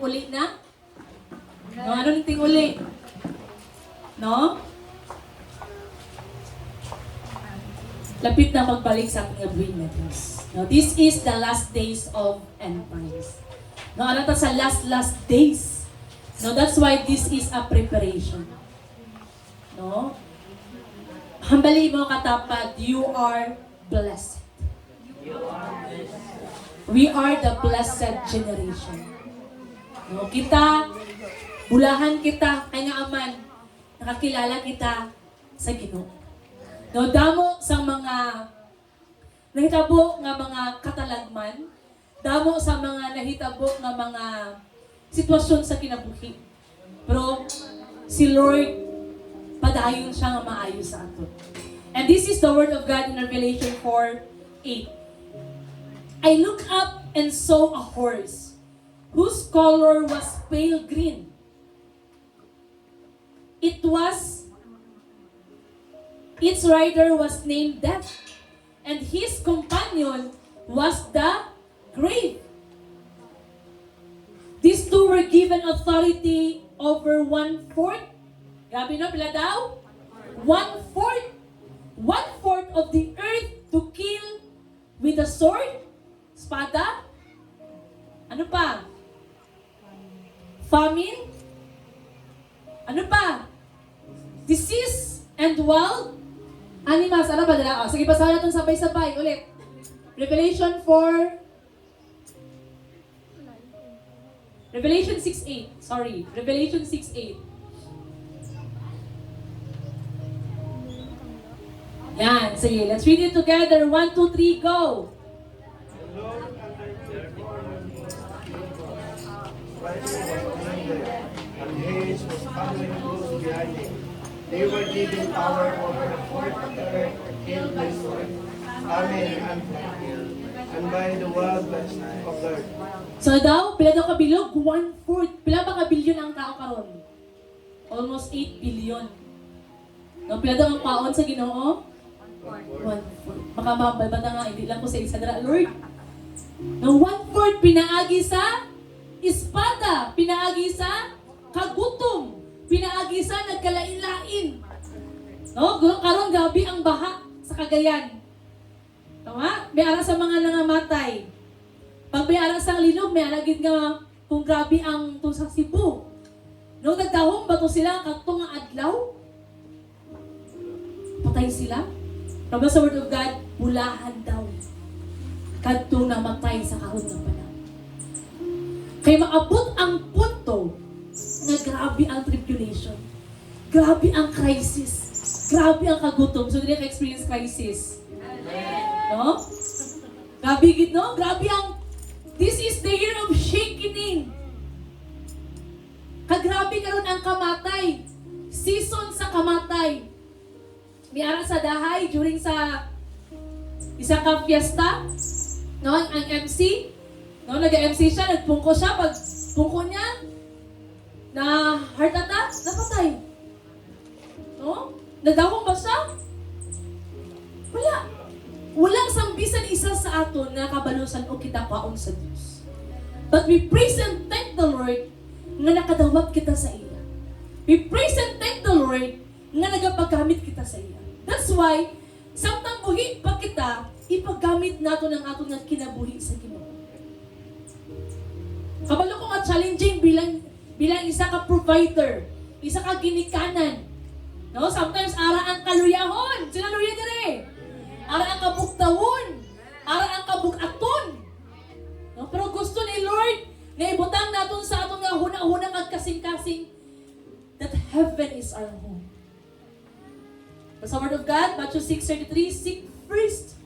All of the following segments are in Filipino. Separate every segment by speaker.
Speaker 1: uli na? No, ano ng uli? No? Lapit na magbalik sa ating abuin na Diyos. No, this is the last days of end times. No, ano ta sa last days. No, that's why this is a preparation. No? Hambali mo katapat, you are blessed. We are the blessed generation. No, kita, bulahan kita, kay nga aman, nakakilala kita sa Ginoo. No, damo sa mga nahitabo nga mga katalagman, damo sa mga nahitabo nga mga sitwasyon sa kinabuhi. Pero si Lord, padayon siya nga maayo sa ato. And this is the word of God in Revelation 4:8. I looked up and saw a horse whose color was pale green. Its rider was named Death, and his companion was the grave. These two were given authority over 1/4. Grabe na, pila daw? 1/4. 1/4 of the earth to kill with a sword, espada, ano pa? Famine, ano pa? Disease and wild animals. Ano ba nila? Sige, basahin natin sabay-sabay. Ulit. Revelation 6:8. Sorry. Revelation 6:8. Yan. Sige, let's read it together. 1, 2, 3, go!
Speaker 2: And his was following close behind him. They were given power over the fourth of the earth to kill by sword, famine, and plague, and by the wild beasts of the earth.
Speaker 1: So daw, pila daw kabilog? 1/4. Pila ba kabilyon ang tao karon? Almost 8 billion. No, pila daw ang paon sa Ginoo? 1/4. Baka mababata nga, hindi lang ko sa isa dara, Lord. No, 1/4 pinaagi sa espada, pinaagi sa kagutom, pinaagi sa nagkalain-lain. No, karon gabi ang baha sa Cagayan. Tama? May ara sa mga nangamatay. Pag may ara sa linog, may aragid nga kung grabe ang to sa Cebu. No, nagdahong ba to sila katong nga adlaw? Patay sila. Pero sa Word of God, bulahan daw. Kadto na matay sa kahon ng panahon. Kaya maabot ang punto na grabe ang tribulation. Grabe ang crisis. Grabe ang kagutom. So, hindi ka-experience crisis. No? Grabe gid, no? Grabe ang this is the year of shaking. Kagrabe karon ang kamatay. Season sa kamatay. May ara sa dahay during sa isa ka fiesta, no, ang MC, no, nag-MC siya, nagpungko siya, pag pungko niya, na heart attack, napatay. No? Nagdawang ba siya? Wala. Walang sambisan isa sa aton na kabalusan o kita paon sa Diyos. But we praise and thank the Lord nga nakadawat kita sa iya. We praise and thank the Lord nga nagapaggamit kita sa iya. That's why, samtang buhi pa kita, ipaggamit nato ng ato nga kinabuhi sa Ginoo. Kabalo ko nga challenging bilang isa ka provider, isa ka ginikanan. No, sometimes ara ang kaluyahon, sila luya dire. Ara ang kabuktawon, ara ang kabukaton. No, pero gusto ni Lord na ibutang naton sa atong nga hunang-hunang agkasing-kasing that heaven is our home. Sa Word of God, Matthew 6:33, seek first.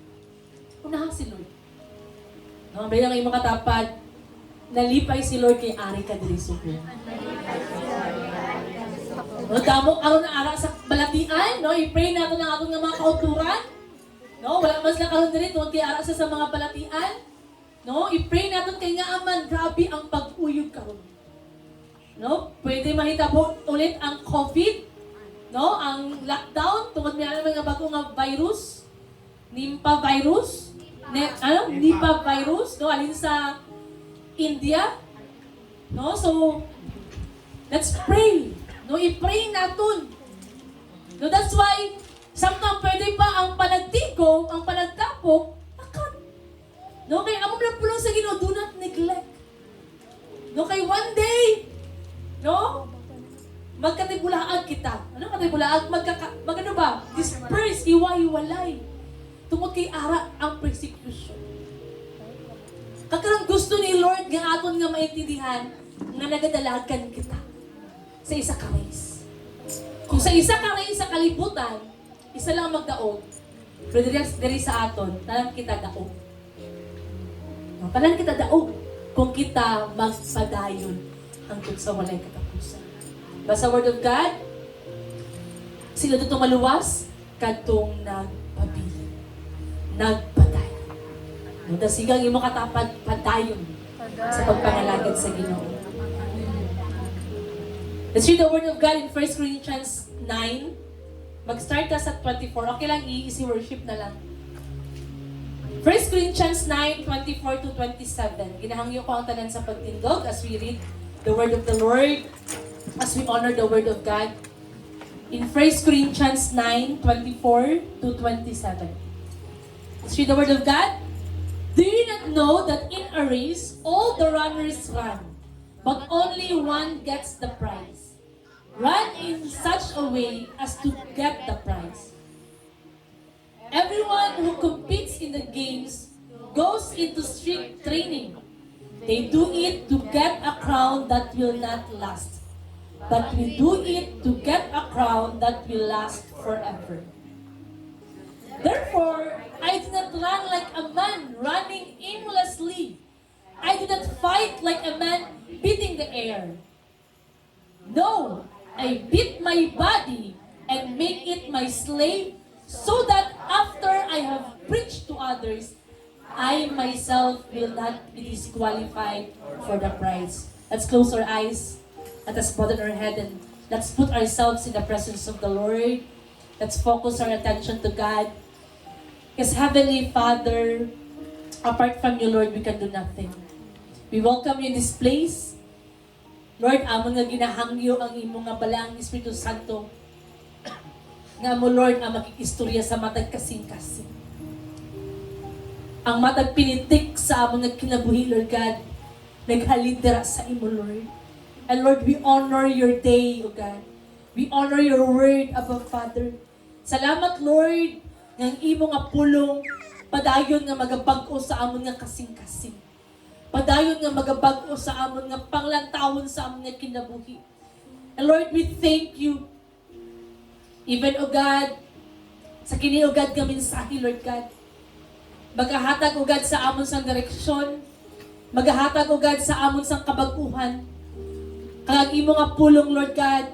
Speaker 1: Unahan si Lord. No, may lang yung makatapat, nalipay si Lord kay Ari ka diri suko. No, damo aron na ara sa balatian, no, i-pray nato ng atong mga kauturan. No, wala man sila karon diri tungod kay ara sa mga balatian. No, i-pray naton kay nga aman grabe ang pag-uyog karon. No, pwede mahitabo ulit ang COVID. No, ang lockdown tungod may mga bago nga virus, Nipah virus, no, alin sa India. No? So, let's pray. No, i-pray natin. No, that's why, samtang pwede pa ang panagtigom, ang panagtapok, akan. No, kaya among lang pulong sa Ginoo, do not neglect. No, kay one day, no, magkatibulaag kita. Ano katibulaag? Magano ba? Disperse, iwa-iwalay. Tungod kay ara ang persecution. Kakarang gusto ni Lord nga aton nga maintindihan nga nagadalagan kita sa isa ka race. Kung sa isa ka race sa kalibutan, isa lang magdaog. Pero diri sa aton, tanan kita daog. No, tanan kita daog kung kita magpadayon hangtod sa walay katapusan. Basta Word of God, sila dito maluwas, kadtong nagpabili, nagpadayon. No, dasigang imo katapad padayon sa pagpangalagad sa Ginoo. Let's read the Word of God in 1 Corinthians 9. Mag-start ka sa 24. Okay lang, easy worship na lang. 1 Corinthians 9, 24 to 27. Ginahangyo ko ang tanan sa pagtindog as we read the Word of the Lord, as we honor the Word of God. In 1 Corinthians 9, 24 to 27. Let's read the Word of God. Do you not know that in a race, all the runners run, but only one gets the prize? Run in such a way as to get the prize. Everyone who competes in the games goes into strict training. They do it to get a crown that will not last, but we do it to get a crown that will last forever. Therefore, I do not run like a man running aimlessly. I do not fight like a man beating the air. No, I beat my body and make it my slave so that after I have preached to others, I myself will not be disqualified for the prize. Let's close our eyes. Let us bow our head and let's put ourselves in the presence of the Lord. Let's focus our attention to God. Because Heavenly Father, apart from you, Lord, we can do nothing. We welcome you in this place. Lord, amon nga ginahangyo ang imong nga balang Espiritu Santo. Nga mo, Lord, ang makikistorya sa matag kasing-kasing. Ang matag pinitik sa among nga kinabuhi, Lord God, naghalindera sa imo, Lord. And Lord, we honor your day, O God. We honor your word, Abba Father. Salamat, Lord, ng imo nga pulong, padayon nga magabag-o sa amon nga kasing-kasing. Padayon nga magabag-o sa amon nga panglantawon sa amon nga kinabuhi. And Lord, we thank you. Even, O God, sa kini, O God, nga mensahe, Lord God. Magahatag, O God, sa amon sang direksyon. Magahatag, O God, sa amon sang kabaguhan. Kag imo nga pulong, Lord God,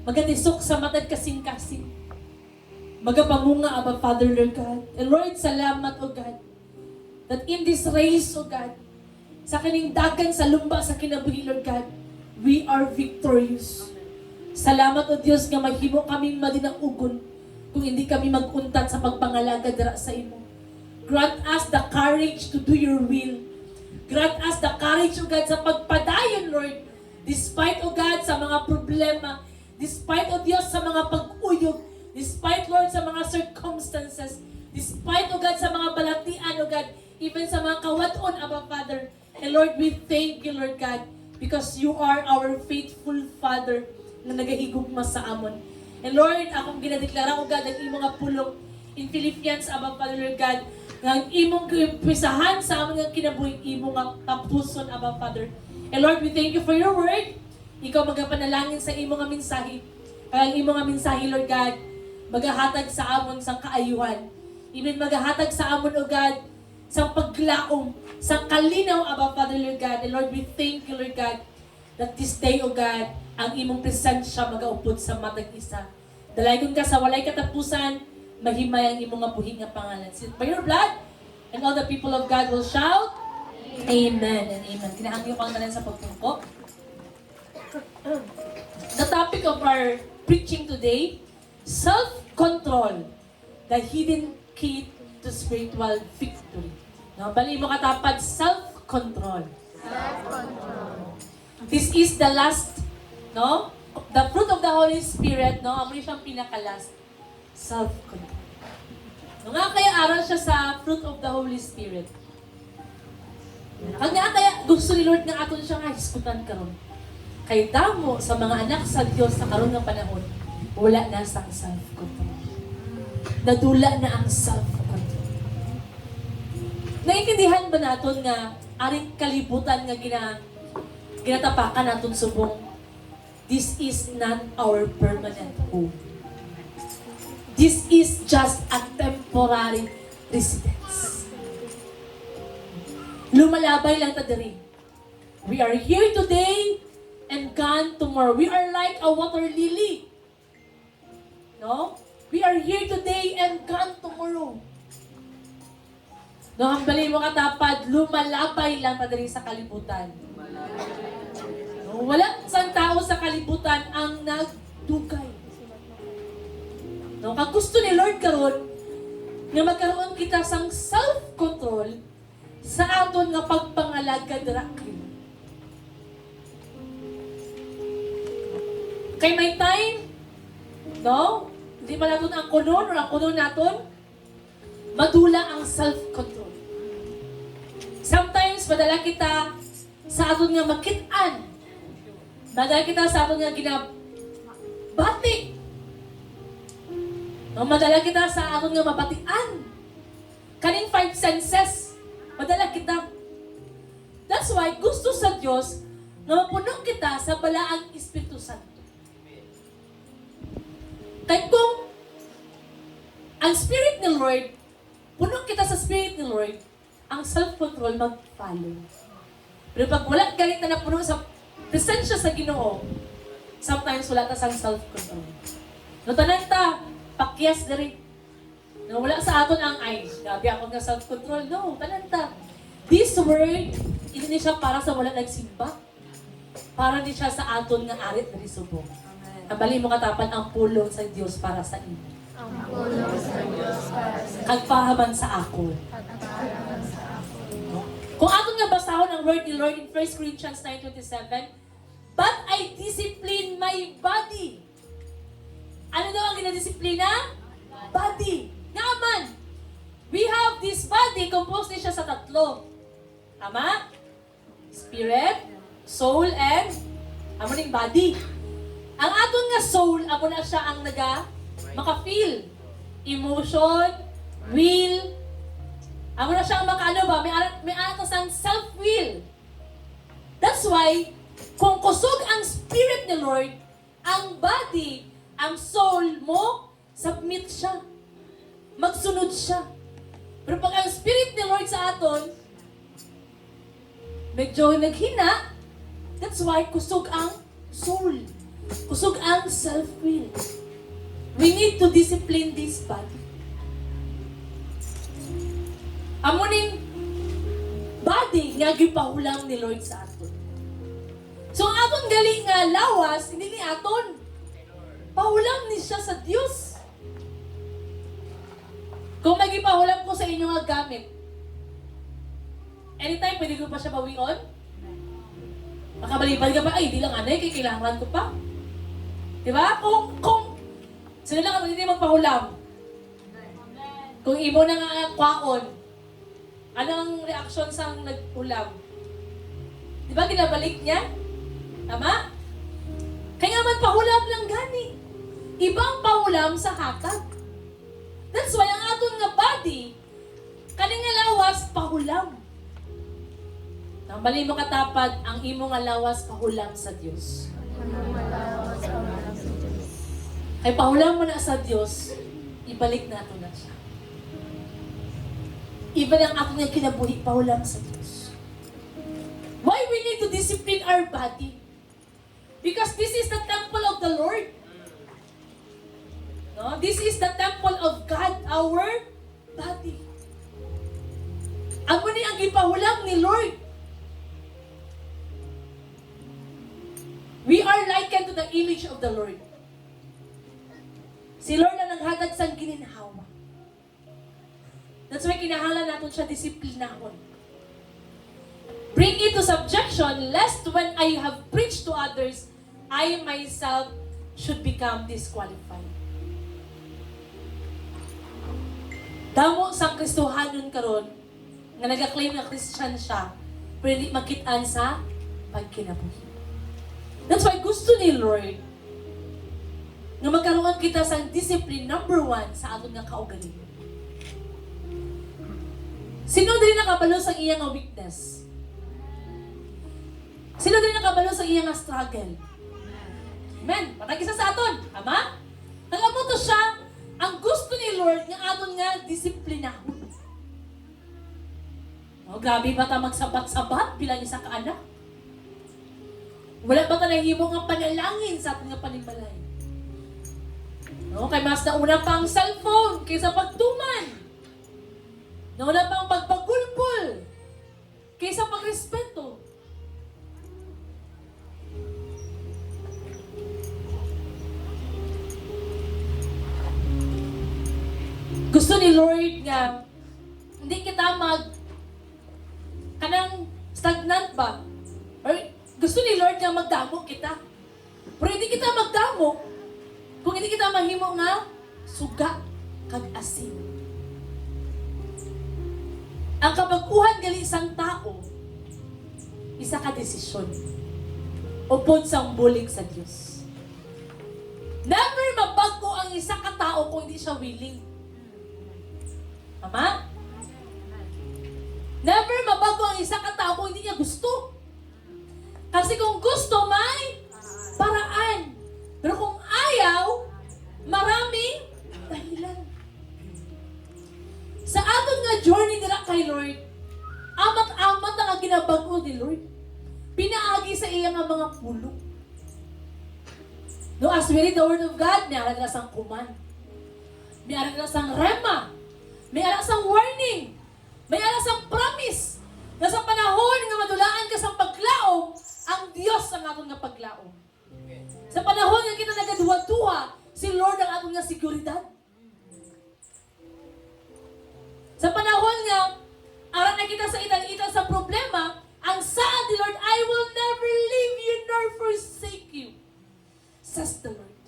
Speaker 1: magatisok sa matag kasing-kasing. Magapamunga, Abba Father, Lord God. And Lord, salamat, O God, that in this race, O God, sa kining dagan sa lumba sa kinabuhi, Lord God, we are victorious. Salamat, O Diyos, nga mahimo kaming madinang-ugon kung hindi kami mag-untat sa pagpangalaga dira sa imo. Grant us the courage to do your will. Grant us the courage, O God, sa pagpadayon, Lord, despite, O God, sa mga problema, despite, O Diyos, sa mga pag-uyog, despite, Lord, sa mga circumstances, despite, O God, sa mga balatian, O God, even sa mga kawaton, Abba Father. And Lord, we thank you, Lord God, because you are our faithful Father na nagahigugma sa amon. And Lord, akong ginadeklara, O God, ang imong nga pulong in Philippians, Abba Father, Lord God, ng imong pisahan sa amon nga kinabuhi, imong nga kapuson, Abba Father. And Lord, we thank you for your word. Ikaw magapanalangin sa imong nga mensahe. Kaya ang imong nga mensahe, Lord God, magahatag sa amon sang kaayuhan. Even magahatag sa amon, O God, sa paglaom, sa kalinaw, Abba Father, Lord God. And Lord, we thank you, Lord God, that this day, O God, ang imong presensya magaupod sa matag isa. Dalaygon ka sa walay katapusan, mahimay ang imong nga buhi nga pangalan. By your blood, and all the people of God will shout, Amen and Amen. Kinahangyo ko ang tanan sa pagtungko. The topic of our preaching today, self-control, the hidden key to spiritual victory. No, bali mo katapad, self-control.
Speaker 3: Self-control.
Speaker 1: This is the last, no? The fruit of the Holy Spirit, no? Amo siyang pinaka-last. Self-control. No nga kaya aral siya sa fruit of the Holy Spirit. Kaya gusto ni Lord nga aton siya nga hiskutan karon. Kay damo sa mga anak sa Dios sa karon nga panahon, wala na sang self-control. Nadula na ang self-control. Naintindihan ba naton nga aring kalibutan nga ginatapakan naton subong, this is not our permanent home. This is just a temporary residence. Lumalabay lang ta diri. We are here today and gone tomorrow. We are like a water lily. No? We are here today and gone tomorrow. No, hambali mo katapad, lumalabay lang ta diri sa kalibutan. No, wala sang tao sa kalibutan ang nagdugay. No, kag gusto ni Lord karon nga magkaroon kita sang self-control sa aton nga pagpangalagad rakin. Kay may time, no? Hindi pa natin ang kunon o ang kunon natin, madula ang self-control. Sometimes, madala kita sa aton nga makitaan. Madala kita sa aton nga ginabati. No, madala kita sa aton nga mabatian. Kaning 5 senses, madala kita. That's why gusto sa Diyos na mapuno kita sa balaang Espiritu Santo. Kaya kung ang Spirit ni Lord, puno kita sa Spirit ni Lord, ang self-control mag-follow. Pero pag wala galit na napuno sa presensya sa Ginoo, sometimes wala ta sa self-control. No, tanan ta, pakyas diri. No, wala sa aton ang ay, grabe ako nga self-control. No, tanan ta. This word, hindi siya para sa wala nagsimba. Para di siya sa aton nga arit diri subong. Ang bali mo katapan ang pulong sa Dios para sa imo.
Speaker 3: Ang pulong sa Diyos para sa
Speaker 1: Kagpahaman sa ako.
Speaker 3: pagpapalaman sa ako.
Speaker 1: Kung aton nga basahon ang word ni Lord in 1 Corinthians 9:27, but I discipline my body. Ano daw ang ginadisiplina? Body. Naman. We have this body, composed din siya sa tatlo. Tama? Spirit, soul, and amo ning body. Ang aton nga soul, amo na siya ang maka-feel. Emotion, will, amo na siya ang maka-ano ba? May atos ang self-will. That's why, kung kusog ang spirit ni Lord, ang body, ang soul mo, submit siya. Magsunod siya. Pero pag ang spirit ni Lord sa aton, medyo naghina, that's why kusog ang soul. Kusog ang self-will. We need to discipline this body. Amuning body nga gipahulam ni Lord sa aton. So ang aton gali nga lawas, hindi ni aton. Pahulam ni siya sa Dios. Kung may gipahulam ko sa inyo nga gamit, anytime pwede ko pa siya bawion? Makabalibad ka pa, ay, di lang anay, kay kailangan ko pa. Diba? Kung sila lang ang hindi magpahulam. Kung imo na nga kwaon, ano ang reaksyon sa naghulam? Diba ginabalik niya? Tama? Kaya man pahulam lang gani. Ibang pahulam sa hakad. That's why ang aton nga body, kaning nga lawas, pahulam. Nang bali mo katapad, ang imo nga lawas, pahulam sa Dios. Kay pahulam mo na sa Dios, ibalik nato na siya. Iba ang aton nga kinabuhi, pahulam sa Dios. Why we need to discipline our body? Because this is the temple of the Lord. No? This is the temple of God, our body. Amo ni ang ipahulam ni Lord. We are likened to the image of the Lord. Si Lord na naghatag sang gininhawa. That's why kinahanglan natin siya disiplinahon. Bring it to subjection, lest when I have preached to others, I myself should become disqualified. Damo sang Kristohanon karon nga nag-claim na Christian siya, pero hindi makitaan sa pagkinabuhi. That's why gusto ni Lord nga magkaroon kita sa discipline number 1 sa aton nga kaugalingon. Sino din nakabalo sa iya nga weakness? Sino din nakabalo sa iya nga struggle? Amen. Matag-isa sa aton. Ama? Nagamo to siya, ang gusto ni Lord nga aton nga disiplinahon. Oh, grabe ba ta magsabat-sabat bilang isa ka anak? Wala ba ta nahimo nga panalangin sa aton nga panimalay? No, kay mas nauna pa ang cellphone kaysa pagtuman. Nauna pa ang pagpagulpul kaysa pagrespeto. Gusto ni Lord nga hindi kita kanang stagnant ba? Or gusto ni Lord nga magdamo kita. Pero hindi kita magdamo kung hindi kita mahimo nga suga kag asin. Ang kabaguhan gali isang tao, isa ka desisyon. Upod sang bulig sa Dios. Never mabago ang isa ka tao kung hindi siya willing. Tama? Never mabago ang isa ka tao kung hindi niya gusto. Kasi kung gusto, may paraan. Pero kung ayaw, maraming dahilan. Sa aton nga journey nila kay Lord, amat-amat ang ginabago ni Lord. Pinaagi sa iya nga mga pulo. No, as we read the Word of God, may aral na sang command. May aral na sang rema. May aral sang warning. May aral sang promise. Na sa panahon nga madulaan ka sa paglaom, ang Diyos ang aton nga paglaom. Sa panahon nga kita nagaduwa-duwa, si Lord ang aton nga seguridad. Sa panahon nga, aral na kita sa itang-itang sa problema, ang saan ni Lord, I will never leave you nor forsake you, says the Lord.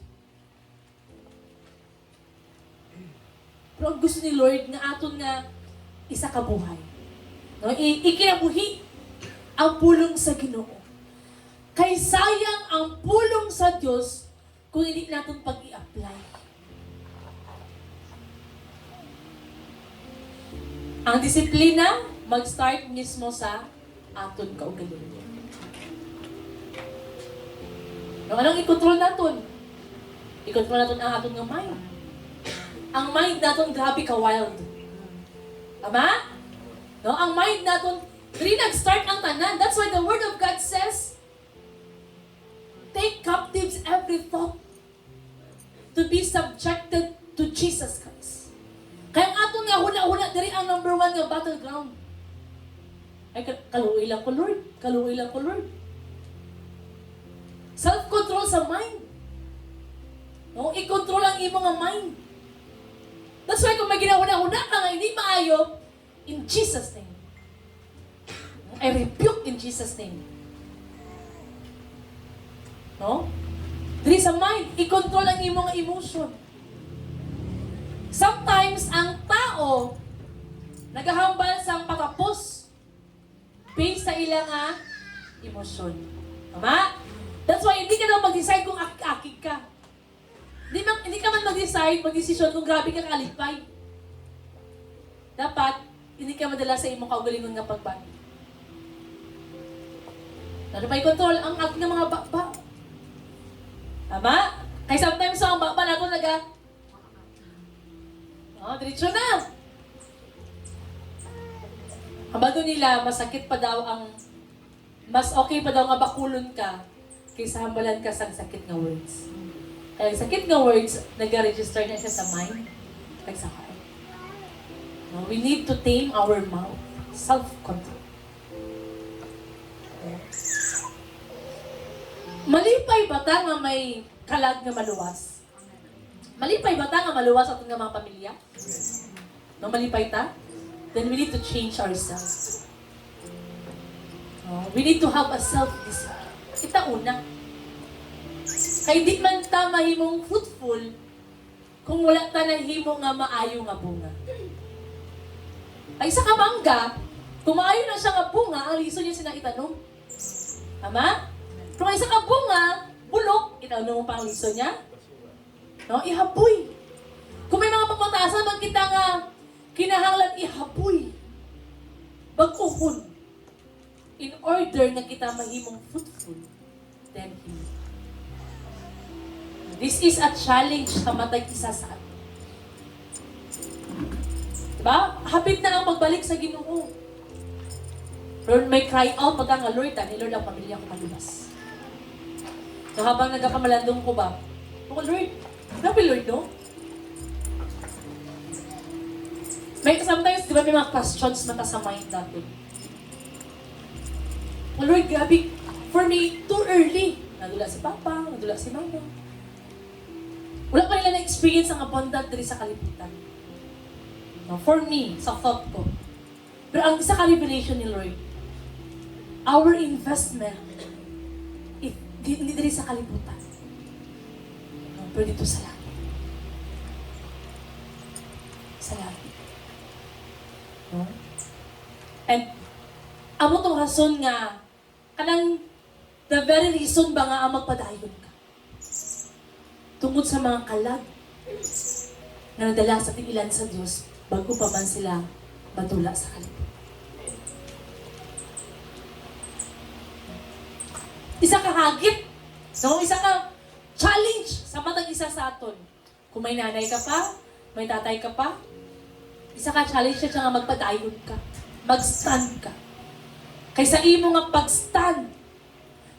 Speaker 1: Pero ang gusto ni Lord nga aton nga isa ka buhay. No? Ikinabuhi ang pulong sa Ginoo. Kay sayang ang pulong sa Diyos kung hindi natin pag-i-apply. Ang disiplina, mag-start mismo sa aton kaugalingon. No, anong i-control natin? I-control natin ang aton nga mind. Ang mind natin grabe ka-wild. Tama? No, ang mind natin, dili nag-start ang tanan. That's why the Word of God says, take captives every thought to be subjected to Jesus Christ. Kaya ang aton nga huna-huna diri ang number 1 nga battleground. Ay, kaluoy lang ko, Lord. Kaluoy lang ko, Lord. Self-control sa mind. No? I-control ang imo nga mind. That's why kung may ginahuna-huna ka nga hindi maayo, in Jesus' name. I rebuke in Jesus' name. No? Dili sa mind, i-control ang imo nga emotion. Sometimes, ang tao nagahambal sa patapos based sa ilang emosyon. Tama? That's why hindi ka daw mag-decide kung akik ka. Hindi ka man mag-decide, mag-desisyon kung grabe ka kalipay. Dapat, hindi ka madala sa imong kaugalingon nga pagbati. Ano pa i-control ang aking mga bakba? Tama? Kaya sometimes ang bakba nato diretso na. Ang bago nila, masakit pa daw mas okay pa daw nga bakulon ka kaysa hambalan ka sa sakit nga words. Kaya sakit nga words, nag-register na siya sa mind, sa heart. No, we need to tame our mouth. Self-control. Malipay ba ta nga may kalag nga maluwas? Malipay ba ta nga maluwas ato nga mga pamilya? No, malipay ta? Then we need to change ourselves. No? We need to have a self-discipline. Kita una. Kay di man ta mahimong fruitful kung wala ta nahimo nga maayo nga bunga. Ay sa kamangga, kung maayo na siya nga bunga, ang liso niya sinaitanong. Tama? Kung ay sa kabunga, bulok, itanong mo pa ang liso niya? No? Ihapoy. Kung may mga papatasan, man kita nga kinahanglan ihapoy. Baguhon. In order na kita mahimong fruitful, then Him. This is a challenge sa matay isa sa atin. Diba? Hapit na ang pagbalik sa Ginoo. Lord, may cry out pag nga, Lord, ni Lord ang pamilya ko malubas. So habang nagkakamalandong ko ba, oh Lord, grabe Lord, no? Sometimes, di ba may mga questions na sa mind natin. Oh Lord, grabe, for me, too early. Nadula si Papa, nadula si Mama. Wala pa nila na-experience ang abundant diri sa kalibutan. No, for me, sa thought ko. Pero ang isa ka revelation ni Lord, our investment, hindi diri sa kalibutan. No, pero dito sa langit. Sa langit. No? And, amo tong rason nga, kanang, the very reason ba nga ang magpadayon ka? Tungkol sa mga kalag na nadala sa tigilan sa Diyos bago pa man sila matula sa kalibutan. Isa ka hagit, no? Isa ka challenge sa matag isa sa aton. Kung may nanay ka pa, may tatay ka pa, isa ka challenge siya nga magpadayon ka, mag-stand ka. Kaysa imo nga pag-stand,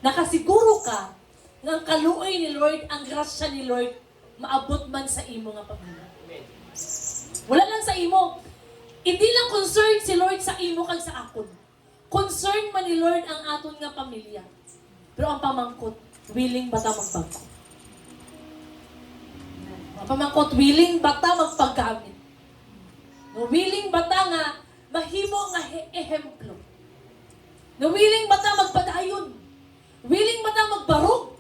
Speaker 1: nakasiguro ka nga ang kaluoy ni Lord, ang grasya ni Lord, maabot man sa imo nga pamilya. Wala lang sa imo. Hindi lang concerned si Lord sa imo kag sa akon. Concerned man ni Lord ang aton nga pamilya. Pero ang pamangkot, willing ba ta magbago? Ang pamangkot, willing ba ta magpaggamit? No, willing ba ta nga mahimo nga ehemplo? No, willing ba ta magpadayon? Willing ba ta magbarog?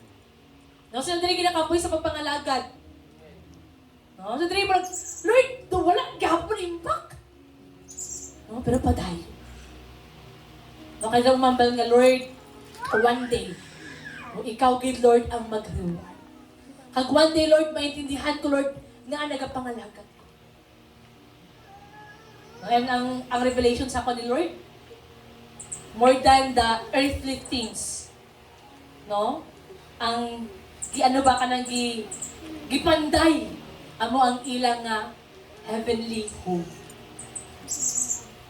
Speaker 1: No, sila dali kinakapoy sa pagpangalagad. No, sila dali parang, Lord, wala, gapon impact. No, pero padayon. No, kaya umambal nga, Lord, one day, no, ikaw, gid Lord, ang mag-reward. Kag one day, Lord, maintindihan ko, Lord, nga nagapangalagan ko. No, and ang revelation sa ako ni Lord, more than the earthly things, no? Ang ano ba ka nang gipanday amo ang ilang nga heavenly home.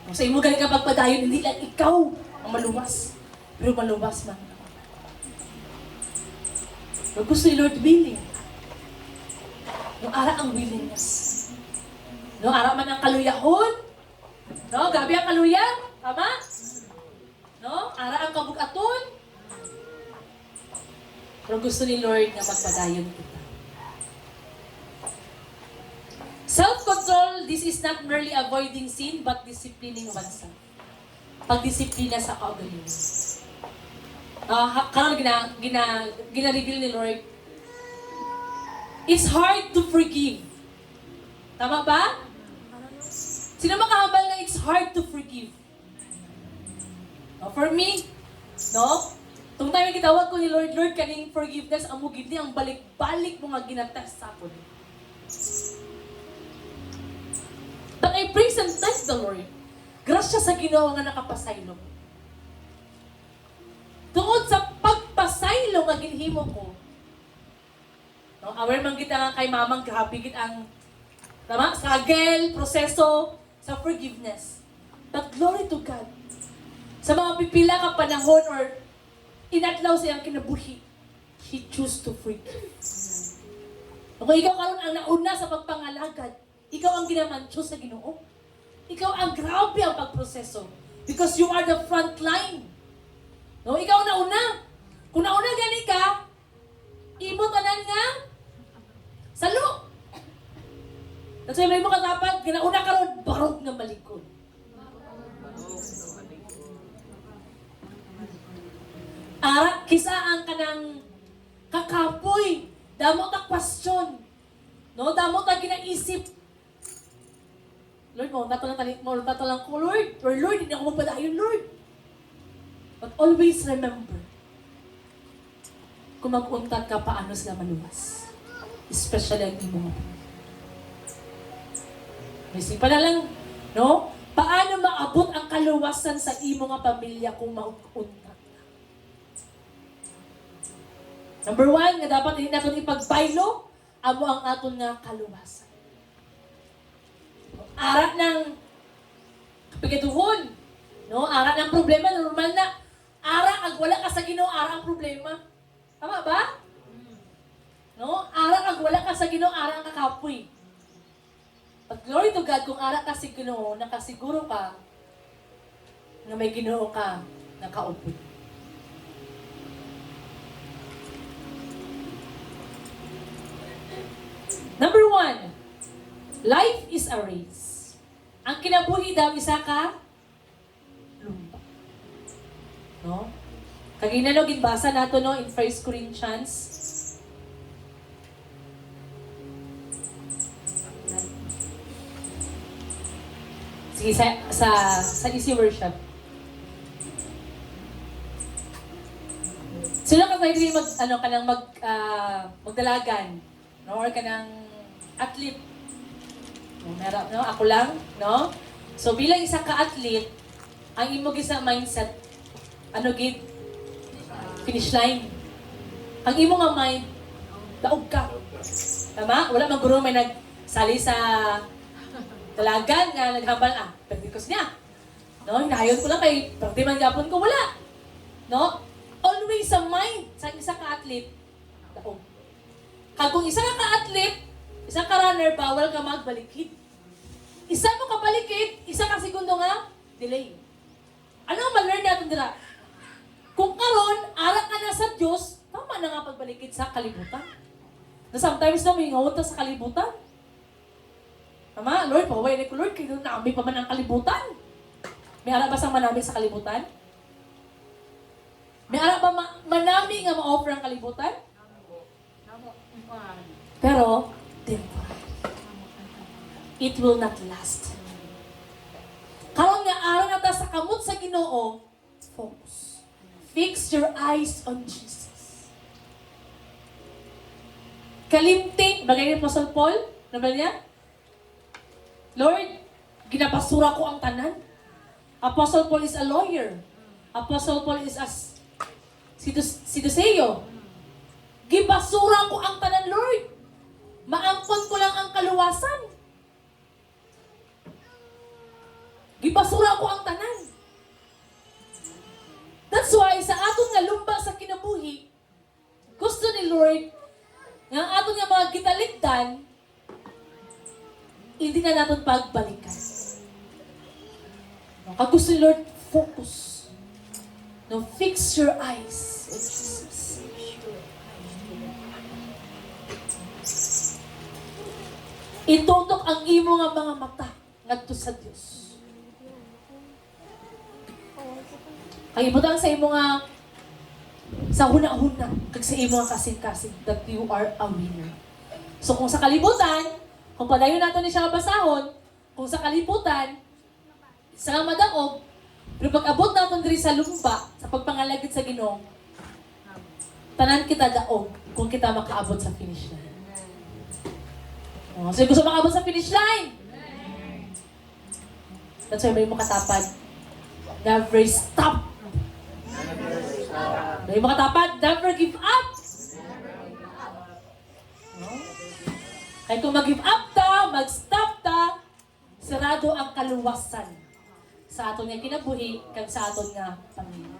Speaker 1: Sa imo gani ka pagpadayon, hindi lang ikaw ang maluwas, pero maluwas man. Pero gusto ni Lord willing. No, ara ang willingness. No, ara man ang kaluyahon. No, gabi ang kaluya. Tama? No, ara ang kabugaton. Pero gusto ni Lord na magpadayon kita. Self-control, this is not merely avoiding sin, but disciplining oneself. Pagdisiplina sa kaugalingon. Karang gina-reveal ni Lord, it's hard to forgive. Tama ba? Sino makahambal na it's hard to forgive? No, for me, no? Tung time kitawag ko ni Lord, Lord, kaning forgiveness, amo gid ni ang balik-balik mo nga ginatest sa akon. But I praise and thank the Lord. Grasya sa Ginoo nga nakapasaylo. Tungod sa pagpasaylo nga ginhimo ko, no, aware man kita nga kay mamang grabe gid ang tama, struggle, proseso sa forgiveness. But glory to God. Sa mga pipila ka panahon or inatlaw sa iyang kinabuhi, He choose to forgive. Kung ikaw karon ang nauna sa pagpangalagad, ikaw ang ginamantyo sa Ginoo. Ikaw ang grabe ang pagproseso. Because you are the front line. No, ikaw ang nauna. Kung nauna gani ka, imo tanan nga salo. Kasi may mo katapat, ginauna ka ron, barog nga malikod. Ara, kisaan ka ng kakapoy. Damo ta question. No, damo ta ginaisip. Lord, maunta lang ko, Lord. Or Lord, hindi ako magpadayon, Lord. But always remember, kung mag-untat ka, paano sila maluwas. Especially ang imo nga. Isipan na lang, no? Paano maabot ang kaluwasan sa imo nga pamilya kung mag-untat ka? Number 1, nga dapat hindi natin ipagbaylo, amo ang aton nga kaluwasan. Arat ng kapagaduhon, no? Arat ng problema, normal na. Ara, ag wala ka sa Ginoo, ara ang problema. Tama ba? No? Ara, ag wala ka sa Ginoo, ara ang kakapoy. But glory to God, kung ara ka sa Ginoo, nakasiguro ka na may Ginoo ka, nakaupoy. Number 1, life is a race. Ang kinabuhi daw, isa ka, lumba. No? Kagina no, ginbasa nato no, in 1 Corinthians. Sige, sa easy worship. Sino ka tayo din magdalagan? No? Or ka ng athlete? No, meron, no? Ako lang, no? So, bilang isa ka-athlete, ang imo gisa mindset, ano gid? Finish line. Ang imo nga mind, daog ka. Tama? Wala mang guro may nagsali sa dalagan nga naghambal, practice niya. No? Hinahayon ko lang kay parte man gapon ko, wala. No? Always sa mind, sa isa ka-athlete, daog. Kung isa ka-athlete, isa ka runner, bawal ka magbalikid. Isa mo kabalikid, isa ka segundo nga, delay. Ano ang ma-learn natin dira? Kung karon, ara ka na sa Diyos, tama na nga pagbalikid sa kalibutan. Na sometimes na may ngawon ta sa kalibutan. Tama? Lord, paway na ko, Lord, kayo naami pa man ang kalibutan. May ara ba sang manami sa kalibutan? May ara ba manami nga ma-offer ang kalibutan? Pero, temporary. It will not last. Karon nga araw na ta sa kamot sa Ginoo, focus. Fix your eyes on Jesus. Kalimting, bagay ni Apostle Paul, nabal niya? Lord, ginapasura ko ang tanan. Apostle Paul is a lawyer. Apostle Paul is as Siduseo. Gibasura ko ang tanan, Lord. Maangkon ko lang ang kaluwasan. Gibasura ko ang tanan. That's why, sa aton nga lumba sa kinabuhi, gusto ni Lord, nga ang aton nga mga gitaligdan, hindi na natin pagbalikan. Kag gusto ni Lord, focus. No, fix your eyes on Jesus. Itutok ang imo nga mga mata ngadto sa Dios. Kay ibutang sa imo nga sa huna-huna kag sa imo nga kasing-kasing that you are a winner. So kung sa kalibutan, kung padayon nato ni siya basahon, kung sa kalibutan, sa madaog, pero pag abot naton diri sa lumba, sa pagpangalagid sa Ginoo, tanan kita daog kung kita makaabot sa finish line. So gusto makaabot sa finish line. That's why may makatapat. Never stop. May makatapat, never give up. Kaya kung mag-give up ta, mag-stop ta, sarado ang kaluwasan sa aton nga kinabuhi kag sa aton nga pamilya.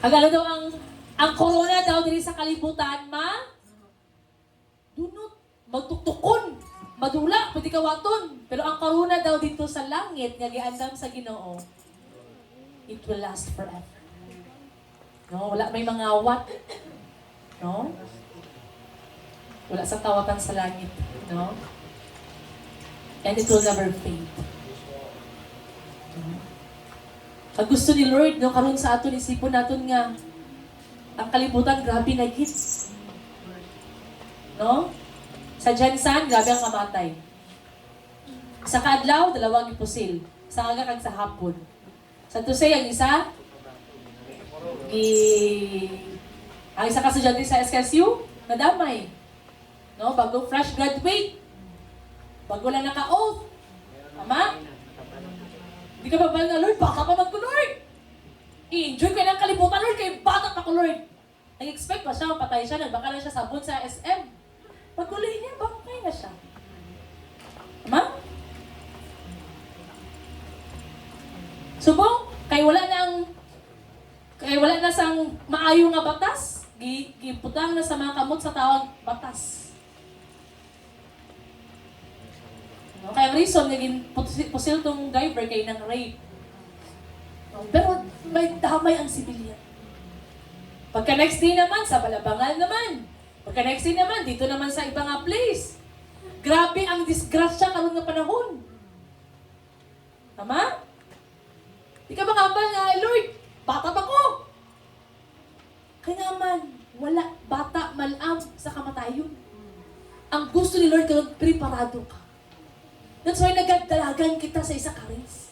Speaker 1: Agala daw ang corona daw diri sa kalibutan dunot, magtuktukon, madula, pwede kawaton. Pero ang corona daw dito sa langit nga giandam sa Ginoo, it will last forever. No, wala may mga awat. No? Wala sa kawatan sa langit, no? And it will never fade. Ang gusto ni Lord, no, karon sa aton isipon naton nga, ang kalibutan, grabe na git. No? Sa Jensan, grabe ang kamatay. Sa Kadlaw, dalawang ipusil. Sa aga kag sa hapon. Sa Tusay, ang isa, ang isa kasudyante sa SKSU, nadamay. No? Bago fresh graduate. Bago lang naka-oath. Tama? Hindi ka ba nga, Lord, baka pa mag-Lord. I-enjoy ka ng kalibutan, Lord, kay bata pa ko, Lord. Nag-expect pa siya, mapatay siya, nagbaka lang siya sabon sa SM. Pagkulay niya, bakit na siya? Tama? Subong, kay wala na sang maayo nga batas, giputang na sa mga kamot sa tawag batas. No? Kaya ang reason, naging pusil tong driver kay ng rape. No? Pero may damay ang sibilyan. Pagka next day naman, sa Balabangal naman. Pagka next day naman, dito naman sa ibang nga place. Grabe ang disgrasya karon nga panahon. Tama? Di ka makapal nga, Lord, bata pa ko. Kaya naman, wala, bata, malam sa kamatayon. Ang gusto ni Lord, kaya preparado ka. That's why nagdalagan kita sa isa karis.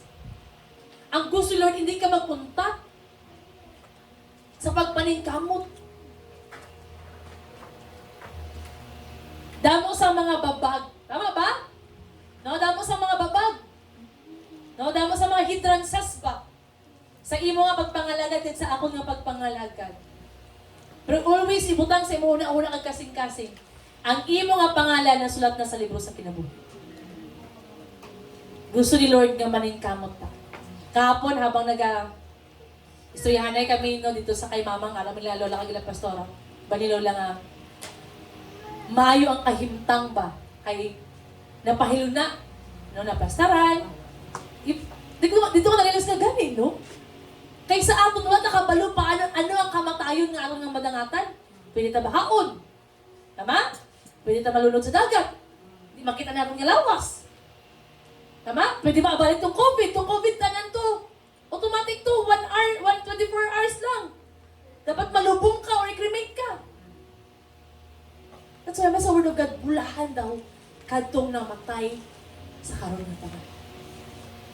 Speaker 1: Ang gusto ni Lord, hindi ka magpunta sa pagpaningkamot. Damo sa mga babag. Tama ba? No, damo sa mga babag. No, damo sa mga hindrances ba? Sa imo nga pagpangalagad at sa ako nga pagpangalagad. Pero always ibutang sa imo una kag kasing-kasing. Ang imo nga pangalan na sulat na sa libro sa kinabuhi. Gusto ni Lord nga maningkamot ta. Kahapon habang istoryahanay kami no dito sa kay mamang alam nila lola kag ila pastora. Bani lola nga maayo ang kahimtang ba kay napahilo na no napastaran. Dito ko nalilas nga ganin, no? Kay sa aton wala nakabalo pa ano ang kamatayon nga aron nga madangatan. Pwede ta bahaon. Tama? Pwede ta malunod sa dagat. Di makita natin nga lawas. Tama? Pwede maabalik tong COVID. Tong COVID tanan to. Automatic to. 1 hour, 24 hours lang. Dapat malubong ka or i-cremate ka. That's why sa Word of God, bulahan daw kadtong namatay sa karon nga panahon.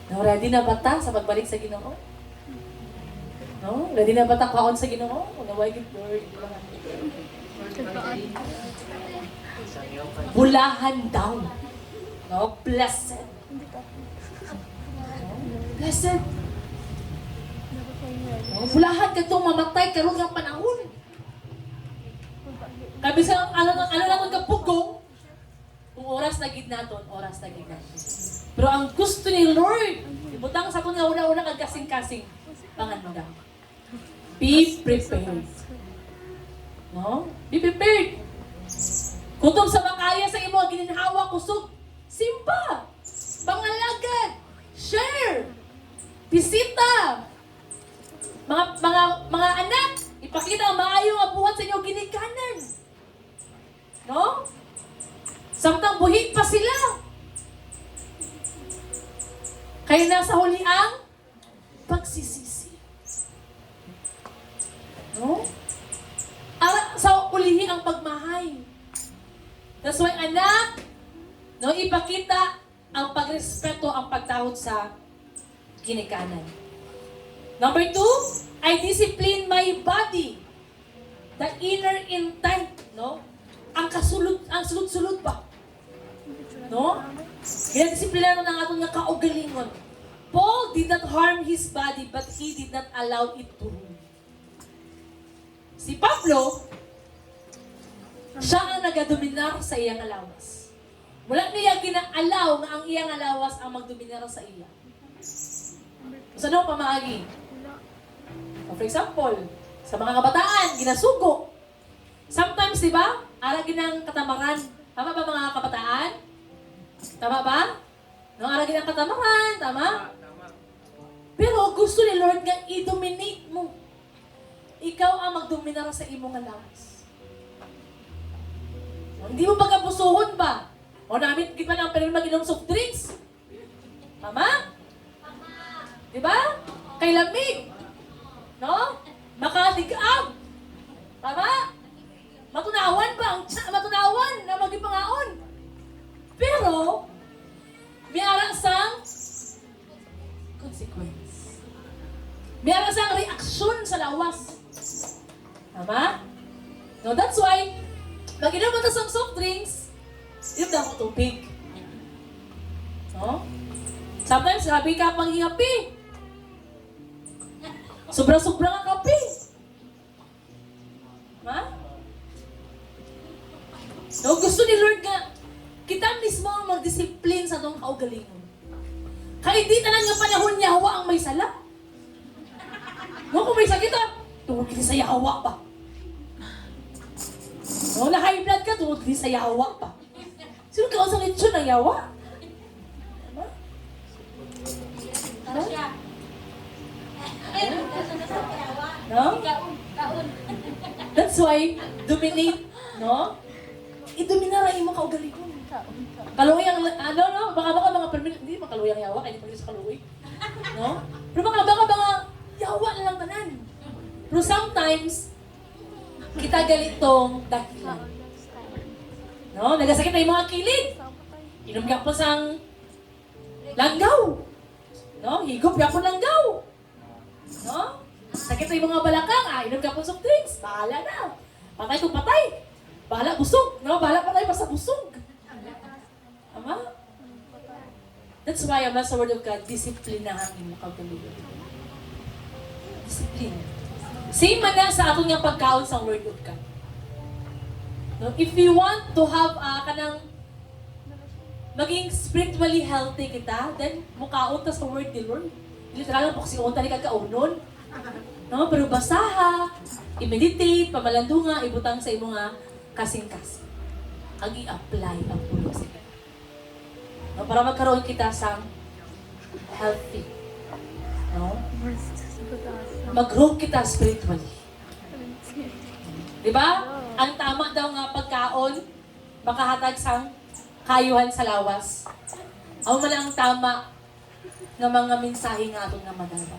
Speaker 1: No, ready na ba ta sa pagbalik sa Ginoo? No? Ready na ba ta kaon sa Ginoo? Unaway gid Lord. Bulahan daw. No, blessed. Blessed. No, bulahan kadtong mamatay karon nga panahon. Kabi sa ano lang ka pugong, kung oras na gid naton, oras na gid naton. Pero ang gusto ni Lord, ibutang sa kung nga una-una kag kasing-kasing panganda. Be prepared. No? Be prepared. Kutob sa makaya sa imo gininhawa kusog, simba, pangalagad, share, bisita, mga anak, ipakita ang maayo nga buhat sa inyo ginikanan. No? Samtang buhit pa sila. Kaya nasa huli ang pagsisisi. No? Sa ulihi ang pagmahay. That's why anak, no, ipakita ang pagrespeto, ang pagtawad sa ginikanan. Number 2, I discipline my body. The inner intent, no? Ang sulod-sulod ba? No? Kaya disiplina ng atong nga kaugalingon. Paul did not harm his body, but he did not allow it to rule. Si Pablo, siya ang nagadominar sa iyang alawas. Wala niya gina-allow nga ang iyang alawas ang magdominar sa iya. So, ano pamaagi? For example, sa mga kabataan, ginasugo. Sometimes, di ba? Ara ginang katamaran. Tama ba mga kabataan? Tama ba? No, ara ginang katamaran. Tama? Pero gusto ni Lord nga i-dominate mo. Ikaw ang magdominar sa imong alawas. Hindi mo pagkapusuhon ba? O namin, di ba nang pwede mag-inom soft drinks? Tama? Di ba? kay lamig. No? Makaligab. Tama? Matunawan ba? Matunawan na magipangaon. Pero, may ara sang consequence. May ara sang reaksyon sa lawas. Tama? No, that's why, pag inom mo sa soft drinks, inom daw ko tubig. No? Sometimes, sabi ka pang hingapi. Sobra-sobra ang kape. Ha? No, gusto ni Lord nga, kita mismo ang mag-discipline sa itong kaugalingon. Kaya di tanan nga panahon niya hawa ang may sala. No, kung may sakit tungkol kini sa yawa pa. No, na high blood ka, tungkol kini sa yawa pa. Sino ka sa lechon ng yawa? No? That's why, dominate, no? I-dominara yung mga kaugalingon. Kaluyang, no? Baka mga permanent, hindi makaluyang yawa, kaya hindi sa kaluwi. No? Pero baka mga yawa na lang tanan. Pero sometimes, kita galitong dakilan. No? Nagasakit na yung mga kilid. Inom ka po sang langgaw. No? Higop ka po langgaw. No? Sakit na yung mga balakang, inom ka po soft drinks. Bahala na. Patay kung patay. Bahala busog. No? Bahala patay basta busog. Ama? That's why, Ama, sa Word of God, disiplinahan yung kaugalingon. Discipline. Same man na sa ato nga pagkaon sa Word of God. No? If you want to have kanang maging spiritually healthy kita, then mukaon ta sa Word ni Lord. Literal lang po kasi unta ni kagkaunon. No? Pero basaha, i-meditate, pamalandunga, ibutang sa imo nga kasing-kasing. Ang i-apply ang pulong sa kita. No? Para magkaroon kita sa healthy. No? Mag-grow kita spiritually. Di ba? Ang tama daw nga pagkaon, makahatag sang kayuhan sa lawas. Ang man ang tama ng mga mensahe nga atong nga madala.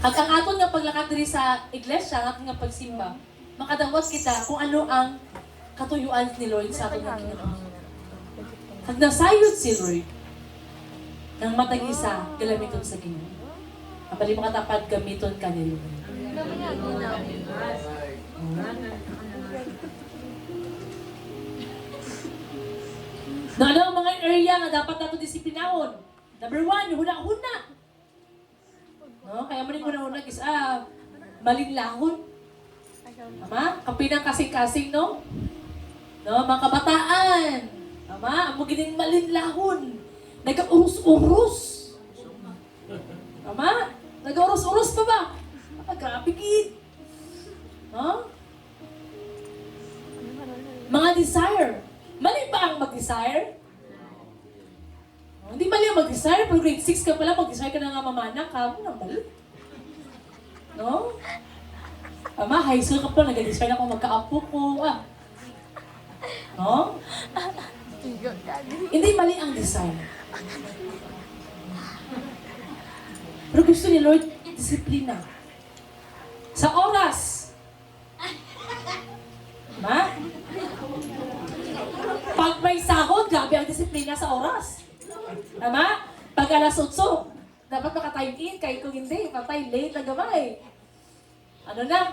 Speaker 1: Kag ang aton nga paglakad diri sa iglesia, ang aton nga pagsimba, makadawat kita kung ano ang katuyuan ni Lord sa aton nga kinabuhi. Kag nasayod si Lord, nang matag-isa, galamiton sa Ginoo. Kapali makatapad gamiton ka ni Lord. No, ano ang mga area nga dapat nato disiplinahon? Number 1, yung huna-huna. No, kaya maning huna-huna is malinlahon. Tama? Kapinang kasing-kasing, no? No, mga kabataan. Tama? Ang magiging malinlahon. Nag-urus-urus. Tama? Nag-urus-urus pa ba? Grabe gid. No? Mga desire. Mali ba ang mag-desire? Hindi mali ang mag-desire, pero grade 6 ka pala, mag-desire ka na nga mamana ka, ano mali? No? Ama, high school ka pa, nag-desire na kung magka-apo ko, No? Hindi mali ang desire. Pero gusto ni Lord, disiplina. Sa oras. Ma? Pag may sahod, grabe ang disiplina sa oras. Tama? Pag alas 8, dapat maka-time in. Kahit kung hindi, patay, late na gamay. Ano na?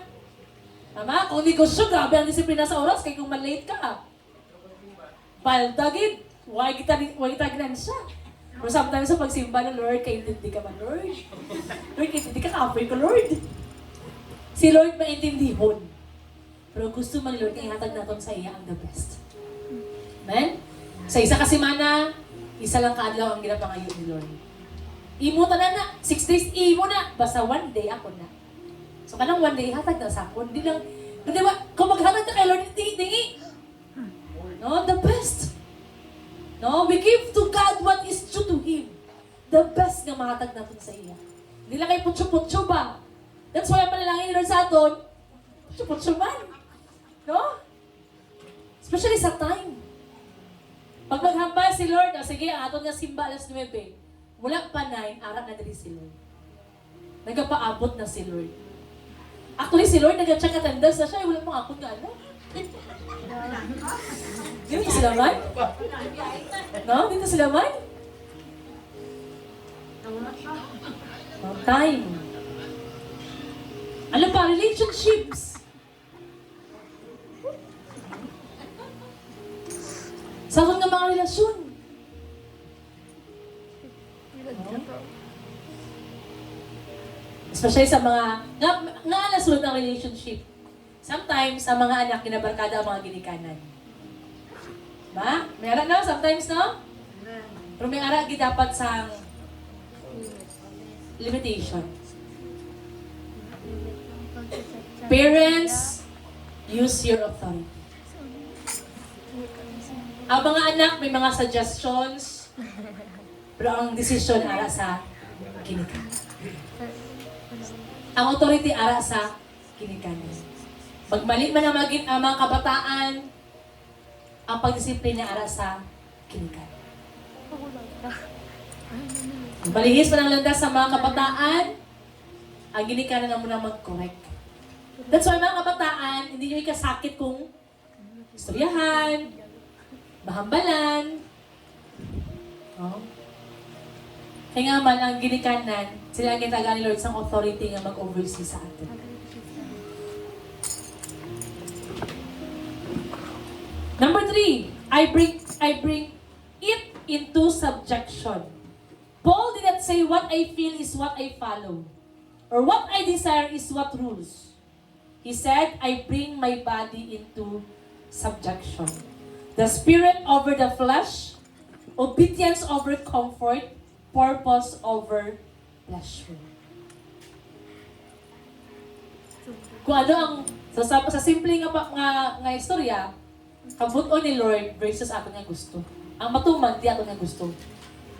Speaker 1: Tama? Kung negosyo, grabe ang disiplina sa oras. Kahit kung malate ka. Baldagid. Huwag kita ginansya. Pero sometimes sa pagsimba ng Lord, kayo hindi ka man, Lord. Lord, kayo hindi ka kapoy ko, Lord. Si Lord maintindihan. Pero gusto man Lord, ihatag natin sa iya ang the best. Amen? Sa isa kasi mana, isa lang kaadlaw ang ginapangayon ni Lord. Imo ta na, 6 days, imo na. Basta 1 day ako na. So kanang 1 day, hatag na sa ako. Hindi lang, di ba, kung maghatag na kay Lord, tingi. No, the best. No, we give to God what is due to Him. The best nga mahatag natin sa iya. Hindi lang kayo putyo-putyo ba? That's why ang panalangin ni Lord sa aton, putyo-putyo man. No? Especially sa time. Pag maghambal si Lord, sige, ang aton nga simba alas 9. Mula pa 9, arak na dali si Lord. Nagapaabot na si Lord. Actually, si Lord nag-check attendance na siya, wala pang akong nga anak. Dito sila man? No? Dito sila man? No time. Ano pa? Relationships. Sa akong nga mga relasyon. Especially sa mga, nga nasunod ng relationship. Sometimes, sa mga anak, ginabarkada ang mga ginikanan. Ba? May ara na, sometimes, no? Pero may ara, dapat sa limitation. Parents, use your authority. Ang mga anak, may mga suggestions, pero ang decision ara sa ginikanan. Ang authority ara sa ginikanan. Magmali man ang mga kabataan, ang pagdisiplina ara sa ginikanan. Malihis man ang landas sa mga kabataan, ang ginikanan na muna mag-correct. That's why mga kabataan, hindi nyo ikasakit kung istoryahan, bahambalan. Oh. Kaya nga man, ang ginikanan, sila ang gitaga ni Lord sa authority nga mag-oversee sa atin. Number 3, I bring it into subjection. Paul did not say what I feel is what I follow, or what I desire is what rules. He said, I bring my body into subjection. The spirit over the flesh, obedience over comfort, purpose over pleasure. Kung ano ang, sa simple nga istorya, kabuton ni Lord versus ato nga gusto. Ang matuman, di ato nga gusto.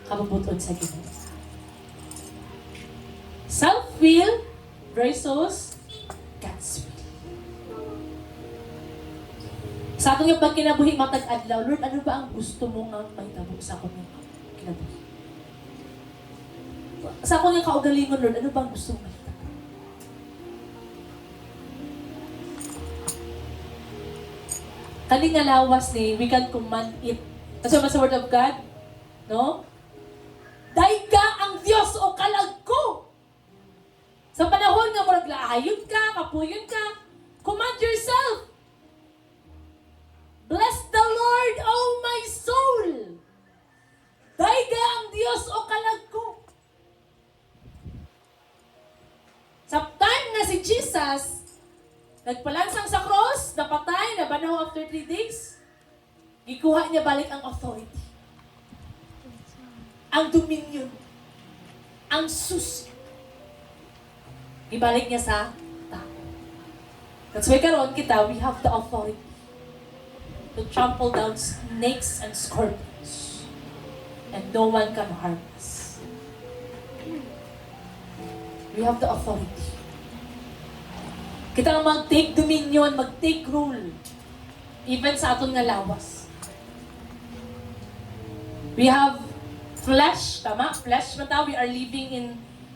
Speaker 1: Kabuton sa Ginoo. Self-will versus God's will. Sa ato nga pagkinabuhi matag-adlaw, Lord, ano ba ang gusto mo nga may tabo sa ato nga kinabuhi? Sa ato nga kaugalingon, Lord, ano ba ang gusto mo may tabo? Kali nga lawas ni, we can command it. Kasi sa Word of God, no? Daiga ang Diyos o kalag ko. Sa panahon nga murag laayon ka, kapuyon ka, command yourself. Bless the Lord, oh my soul. Daiga ang Diyos o kalag ko. Sa time na si Jesus, nagpalansang sa cross, napatay, nabanaw after 3 days, gikuha niya balik ang authority. Ang dominion. Ang susi. Ibalik niya sa tao. That's why karon kita, we have the authority to trample down snakes and scorpions. And no one can harm us. We have the authority. Kita mag-take dominion, mag-take rule. Even sa aton nga lawas. We have flesh, tama? Flesh man ta, we are living in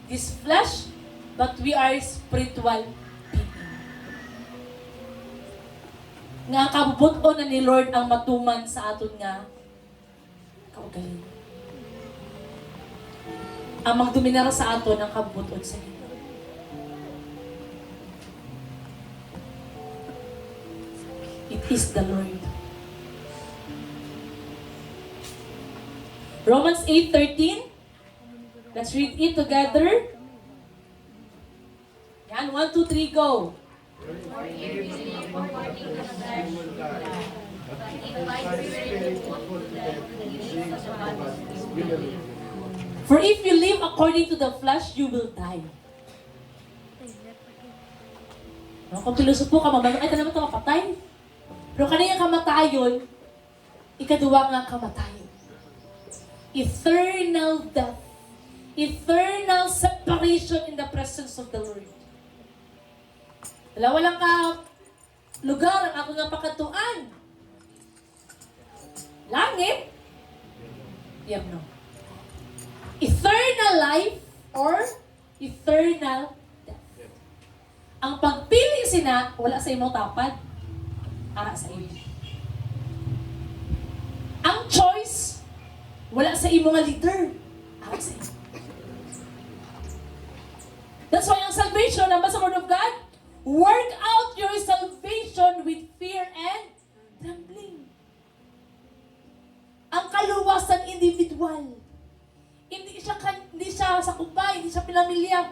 Speaker 1: this flesh, but we are spiritual being. Nga kabubuton na ni Lord ang matuman sa aton nga kaugalingon. Ang magdominar sa aton ang kabubuton sa Ginoo. It is the Lord. Romans 8:13. Let's read it together. Yan, 1, 2, 3, go. For if you live according to the flesh, you will die. No, kung pilosopo ka, mamang, ay, naman ito mapatay. Pero kanina kamatayon, ikaduwa nga kamatayon. Eternal death. Eternal separation in the presence of the Lord. Dalawa lang ka lugar ang ako nga pakatuan. Langit, yamno. eternal life or eternal death. Ang pagpili sina, wala sa imong tapad, ara sa imo. Ang choice, wala sa imong nga leader, ara sa imo. That's why ang salvation, ang sa Word of God, work out your salvation with fear and trembling. Ang kaluwasan individual. Hindi siya sa kumpay, hindi siya pinamilya.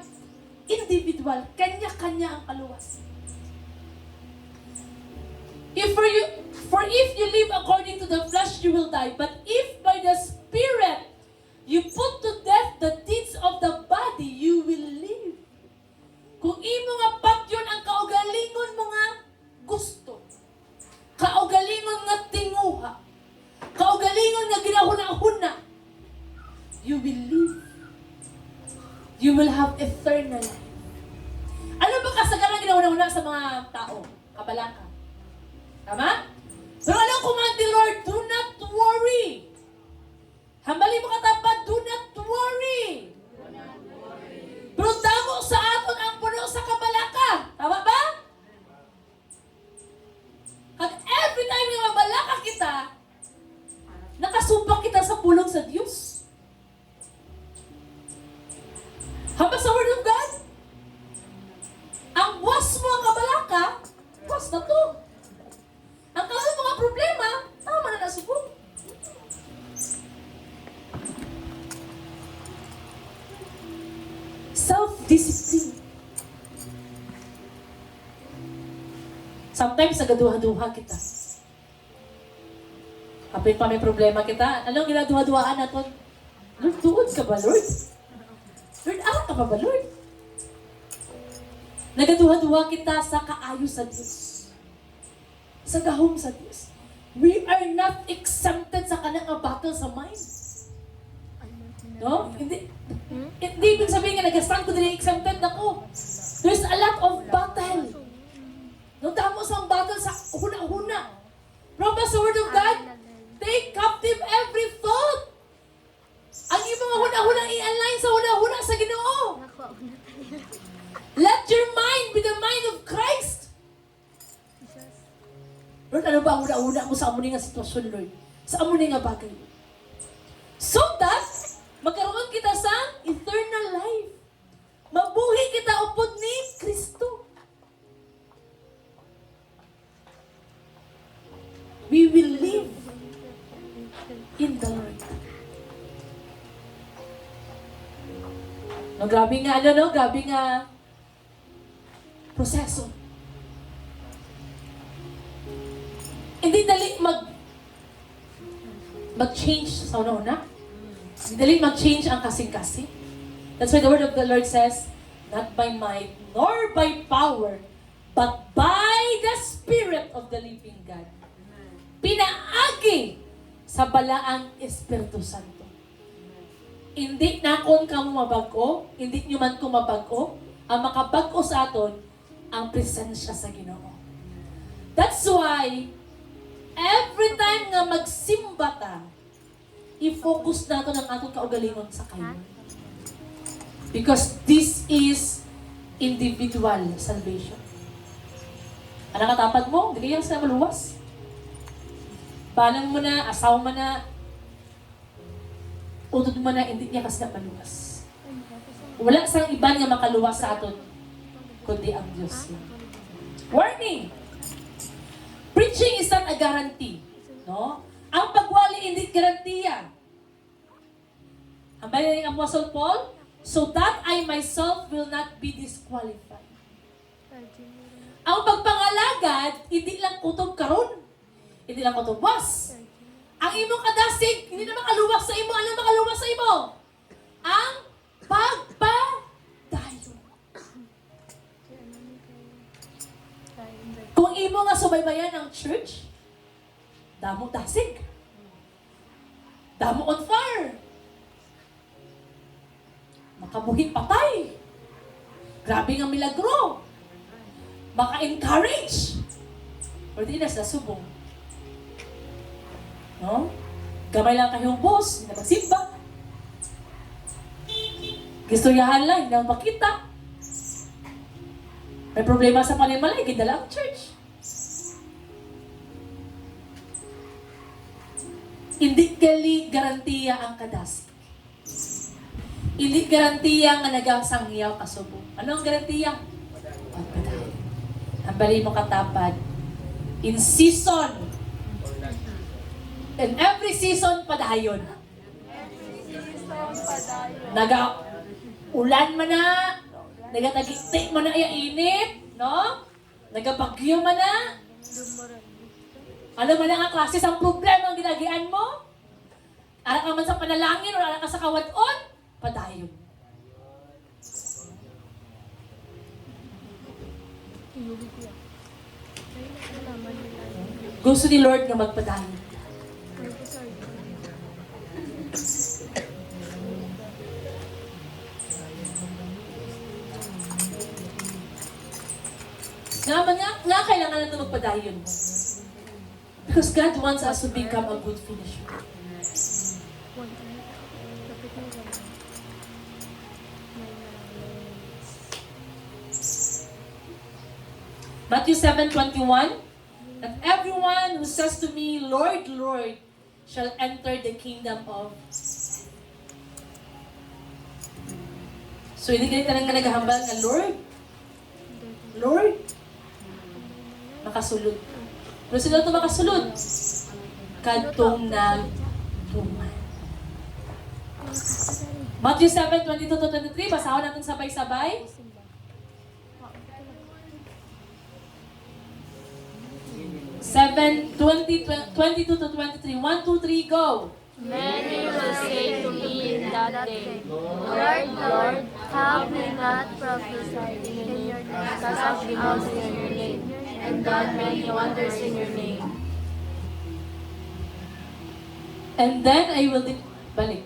Speaker 1: Individual. Kanya-kanya ang kaluwasan. For if you live according to the flesh, you will die. But if by the Spirit you put to death the deeds of the body, you will live. Kung imo nga patyon ang kaugalingon mo nga gusto, kaugalingon nga tinguha, kaugalingon nga ginahuna-huna, you will live. You will have eternal life. Ano ba kasagaran ginahuna-huna sa mga tao? Kabalaka. Tama? Pero anong command ni Lord? Do not worry. Hambali mo katapat, do not worry. Pero damo sa aton ang puno sa kabalaka. Tama ba? At every time nga mabalaka kita, nakasumpa kita sa pulong sa Diyos. Haba sa Word of God, ang was mo ang kabalaka, was na to. Ang kalang mga problema, tama na nasubok. Self-discipline. Sometimes nagaduha-duha kita. Kapit pa may problema kita, anong ginaduha-duhaan natin? Lord, tuod ka ba, Lord? Lord, alam ka ba, Lord? Nagaduha-duha kita sa kaayo sa Diyos. Sa gahom sa Diyos. We are not exempted sa kanang battle sa mind. No? Hindi ibig sabihin nga, nag-stand ko din exempted ako. There's a lot of battle. No, tamo sa battle sa huna-huna. From the Word of God, take captive every thought. Ang iyong mga huna-huna i-align sa huna-huna sa Ginoo. Let your mind be the mind of Christ. Lord, ano ba ang huna-huna mo sa amunin nga sitwasyon, Lord? Sa amunin nga bagay. So that, magkaroon kita sa eternal life. Mabuhi kita upod ni Kristo. We will live in the Lord. No, grabe nga, grabe nga proseso. Hindi dali mag-change sa una-una. Hindi dali mag-change ang kasing-kasing. That's why the word of the Lord says, not by might, nor by power, but by the Spirit of the living God. Pinaagi sa balaang Espiritu Santo. Hindi na kung kamo mabago, hindi nyo man kung mabago, ang makabago sa aton, ang presensya sa Ginoo. That's why, every time nga magsimba ta, i-focus nato ng atong kaugalingon sa kayo. Because this is individual salvation. Ano katapat mo? Hindi kayo sa maluwas. Balang mo na, asawa mo na, utod mo na, hindi niya kasi na maluwas. Wala sang iba nga makaluwas sa aton, kundi ang Diyos. Warning! Preaching is not a guarantee. No? Ang pagwali hindi garantiya. Ang bayan ng Apostle Paul, so that I myself will not be disqualified. Ang pagpangalagad, hindi lang kutob karon, hindi lang kutob was. Ang imong kadasig, hindi na makaluwak sa imo. Ano makaluwak sa imo? Ang pagpadayon. Kung imo nga subaybayan ang church, damo dasig. Damo on fire. Makabuhi patay. Grabe nga milagro. Maka-encourage. Pero di na sa subong. No? Gamay lang kayong boss, hindi na magsimba. Gistoryahan lang, hindi mo makita. May problema sa panimalay, gidala ang church. Hindi gali garantiya ang kadasig. Hindi garantiya nga nagasangyaw kasubo. Ano ang garantiya? Pagpadayon. Ang bali mo katapad. In season. In every season, padayon. Ulan man na, nagatagiktik man na init, no? Nagabagyo man na. Ano man ang klase sa problema ang ginagian mo? Ara ka man sa panalangin o ara ka sa kawadon? Padayon. Gusto ni Lord na magpadayon. Nga kailangan natin magpadayon. Because God wants us to become a good finisher. Matthew 7:21, that everyone who says to me, Lord, Lord, shall enter the kingdom of. So, hindi ganito lang nga naghahambal na, Lord, Lord, makasulod. Pero sila ito makasulod. Kadtong na tuman. Matthew 7:22-23, basahon natin sabay-sabay. 22-23. 1, 2, 3, go!
Speaker 3: Many will say to me in that day, Lord, Lord, have we not prophesied in your name, cast out demons in your name, and done many wonders in your name?
Speaker 1: And then I will balik.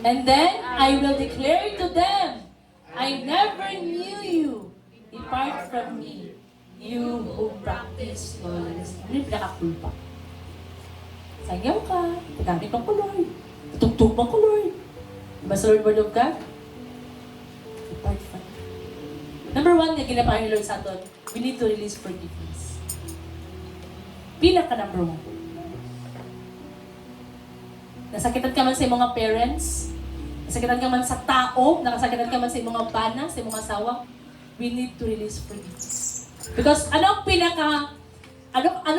Speaker 1: And then I will declare to them, I never knew you. Depart from me, you who practice lawlessness. Ano yung pinakakulpa? Sanyaw ka, tagamit mo ko, Lord. Tutugtog mo ko, Lord. Diba sa Lord Word of God? Depart from me. Number 1 nga ginapahan ni Lord sa atin, we need to release forgiveness. Pinaka number 1. Nasakitan ka man sa mga parents, nasakitan ka man sa tao, nakasakitan ka man sa mga bana, sa mga asawa, we need to release forgiveness. Because ano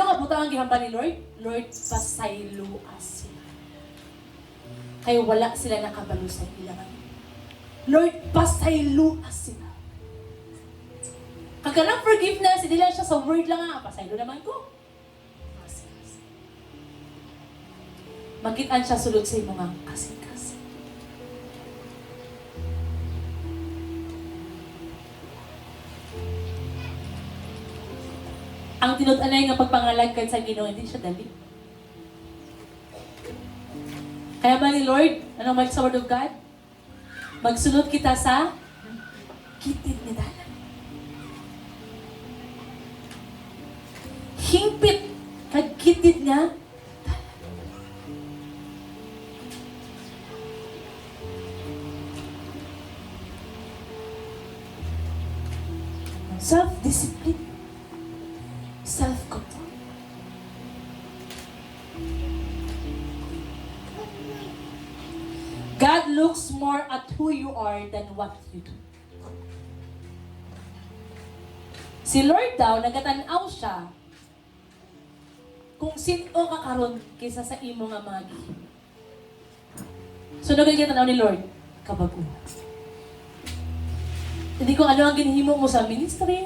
Speaker 1: nga butang ang gihamba ni Lord? Lord, pasayloas sila. Kaya wala sila nakabalo sa ilangan. Lord, pasayloas sila. Kagkanang forgiveness, hindi lang siya sa word lang nga, pasaylo naman ko. Magitan siya sulod sa mga kasing-kasing. Ang tinud-anay nga pagpangalagkan sa Ginoo, hindi siya dali. Kaya ba ni Lord, anong mag sa Word of God? Magsunod kita sa kitid ni Dalan. Hingpit kag kitid niya, self-discipline, self-control. God looks more at who you are than what you do. Si Lord daw, nagatanaw siya kung sino ka karon kaysa sa imo nga mga gihimo. So, nagatanaw ni Lord, kabaguhan. Hindi ko ano ang ginhimo mo sa ministry.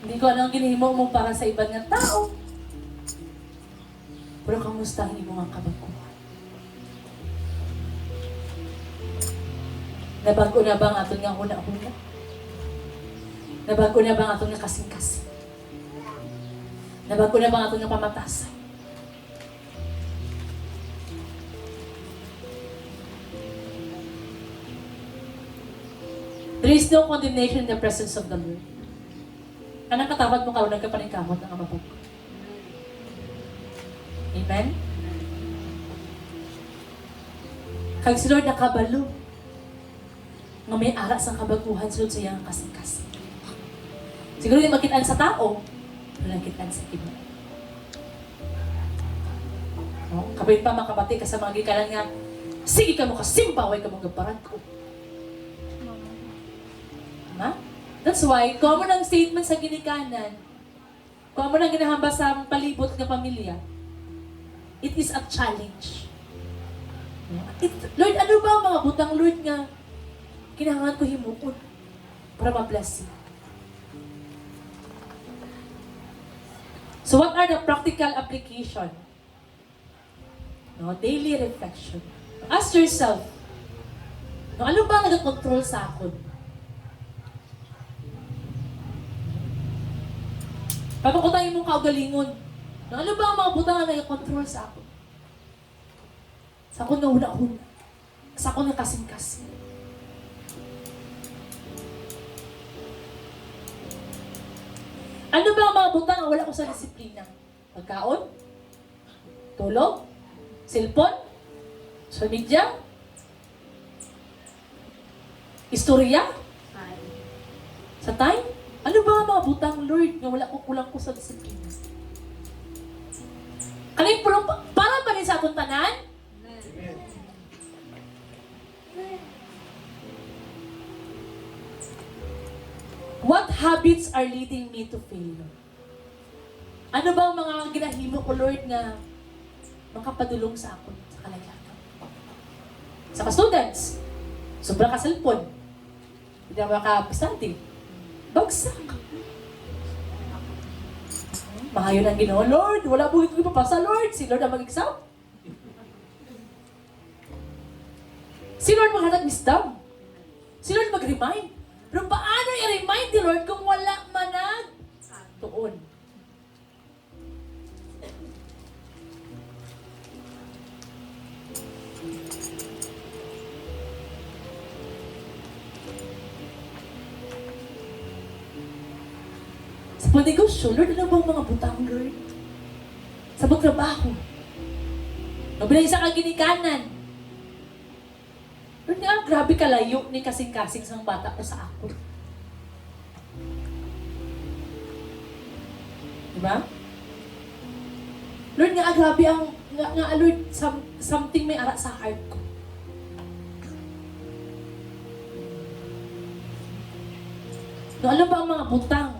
Speaker 1: Hindi ko ano ang ginhimo mo para sa ibang nga tao. Pero kamusta ang imo nga kabaguhan? Nabago na ba ang aton nga huna-huna? Nabago na ba ang aton nga kasing-kasing? Nabago na ba ang aton nga pamatasan? There is no condemnation in the presence of the Lord. Anong katawad mo karon nagkapaningkamot ng amapag ko? Amen? Kag si Lord nakabalo. Nga may ara sa kabaguhan sulod sa iyang kasing-kasing. Siguro yung makitaan sa tao, wala makitaan sa Ginoo. No? Kapit pa makabati ka sa mga gikanan nga, sige ka mo kasimba, way ka mong gaparan ko. Diba? That's why, kung mo ng statement sa ginikanan, kung mo ng ginahamba sa palibot ng pamilya, it is a challenge. Lord, ano ba ang mga butang, Lord, nga kailangan ko himuon para ma-bless you? So what are the practical application? No, daily reflection. Ask yourself, no, ano ba ang nag-control sa akin? Pagkakutayin mong kaugalingon, no, ano ba ang mga butang na nag-control sa akin? Sa akin na huna-huna. Sa akin na kasing-kasing. Ano ba ang mga butang na wala ko sa disiplina? Pagkaon? Tulog? Cellphone? Social media? Istorya? Sa time? Ano ba ang mga butang, Lord, na wala ko kulang ko sa disiplina? Kanay para pa rin sa atong tanan? What habits are leading me to failure? Ano ba ang mga ginahimo ko, Lord, na makapadulong sa ako sa kalagayan? Sa ka-students, sobrang ka-cellphone. Hindi na makapisati. Bagsak. Mahayon ang Ginoo, Lord, wala po ito ipapasa, Lord. Si Lord ang mag-exam. Si Lord maghanap wisdom. Si Lord mag-remind. Pero paano i-remind ni Lord kung wala manag tuon? Sa panegosyo, Lord, ano bang mga butang, Lord? Sa pagtrabaho. Nabilay sa kaginikanan. Lord, nga, grabe kalayo ni kasing-kasing sang bata ko sa ako. Diba? Lord, nga, grabe ang, Lord, something may ara sa heart ko. No, alam ba ang mga butang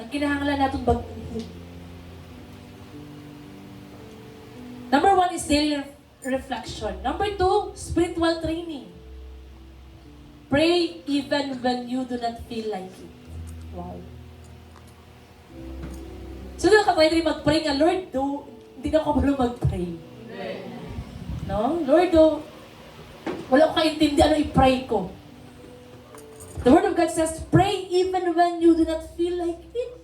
Speaker 1: ang kinahanglan natin baguhin? Number 1 is daily reflection. Number 2, spiritual training. Pray even when you do not feel like it. Wow. So, nakatry rin mag-pray nga, Lord, hindi na ako marunong mag-pray. No? Lord, wala ko kaintindi ano i-pray ko. The Word of God says, pray even when you do not feel like it.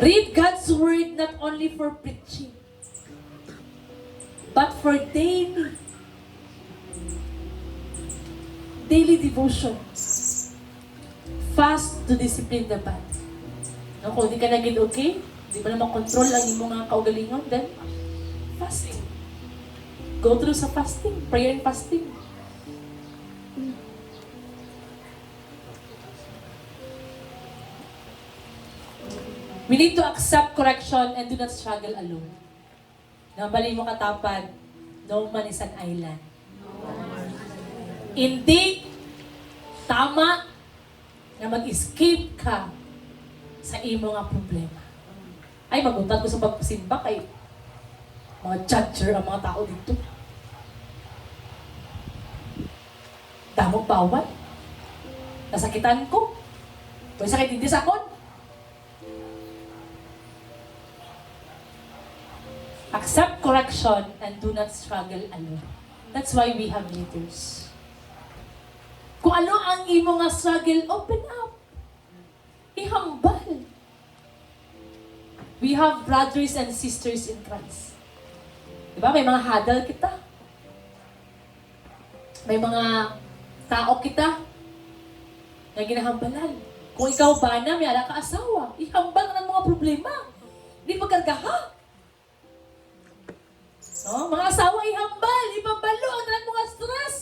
Speaker 1: Read God's Word not only for preaching, but for daily devotion. Fast to discipline the body. No, kung di ka naging okay, di mo na makontrol ang iyong mga kaugalingon, then fasting. Go through sa fasting, prayer and fasting. We need to accept correction and do not struggle alone. Nabali mo katapad, no man is an island. Hindi tama na mag-escape ka sa imo nga problema. Ay, maguntad ko sa pagsimba kay mga judger ang mga tao dito. Damog bawal. Nasakitan ko. Kung sakit hindi sa kon. Accept correction and do not struggle alone. That's why we have leaders. Kung ano ang imo nga struggle, open up. Ihambal. We have brothers and sisters in Christ. Diba? May mga hadal kita. May mga tao kita na ginahambalan. Kung ikaw ba na may ala ka asawa, ihambal ka ng mga problema. Di magkargaha. No? Mga asawa, ihambal, ipabalo ang tanan mga stress.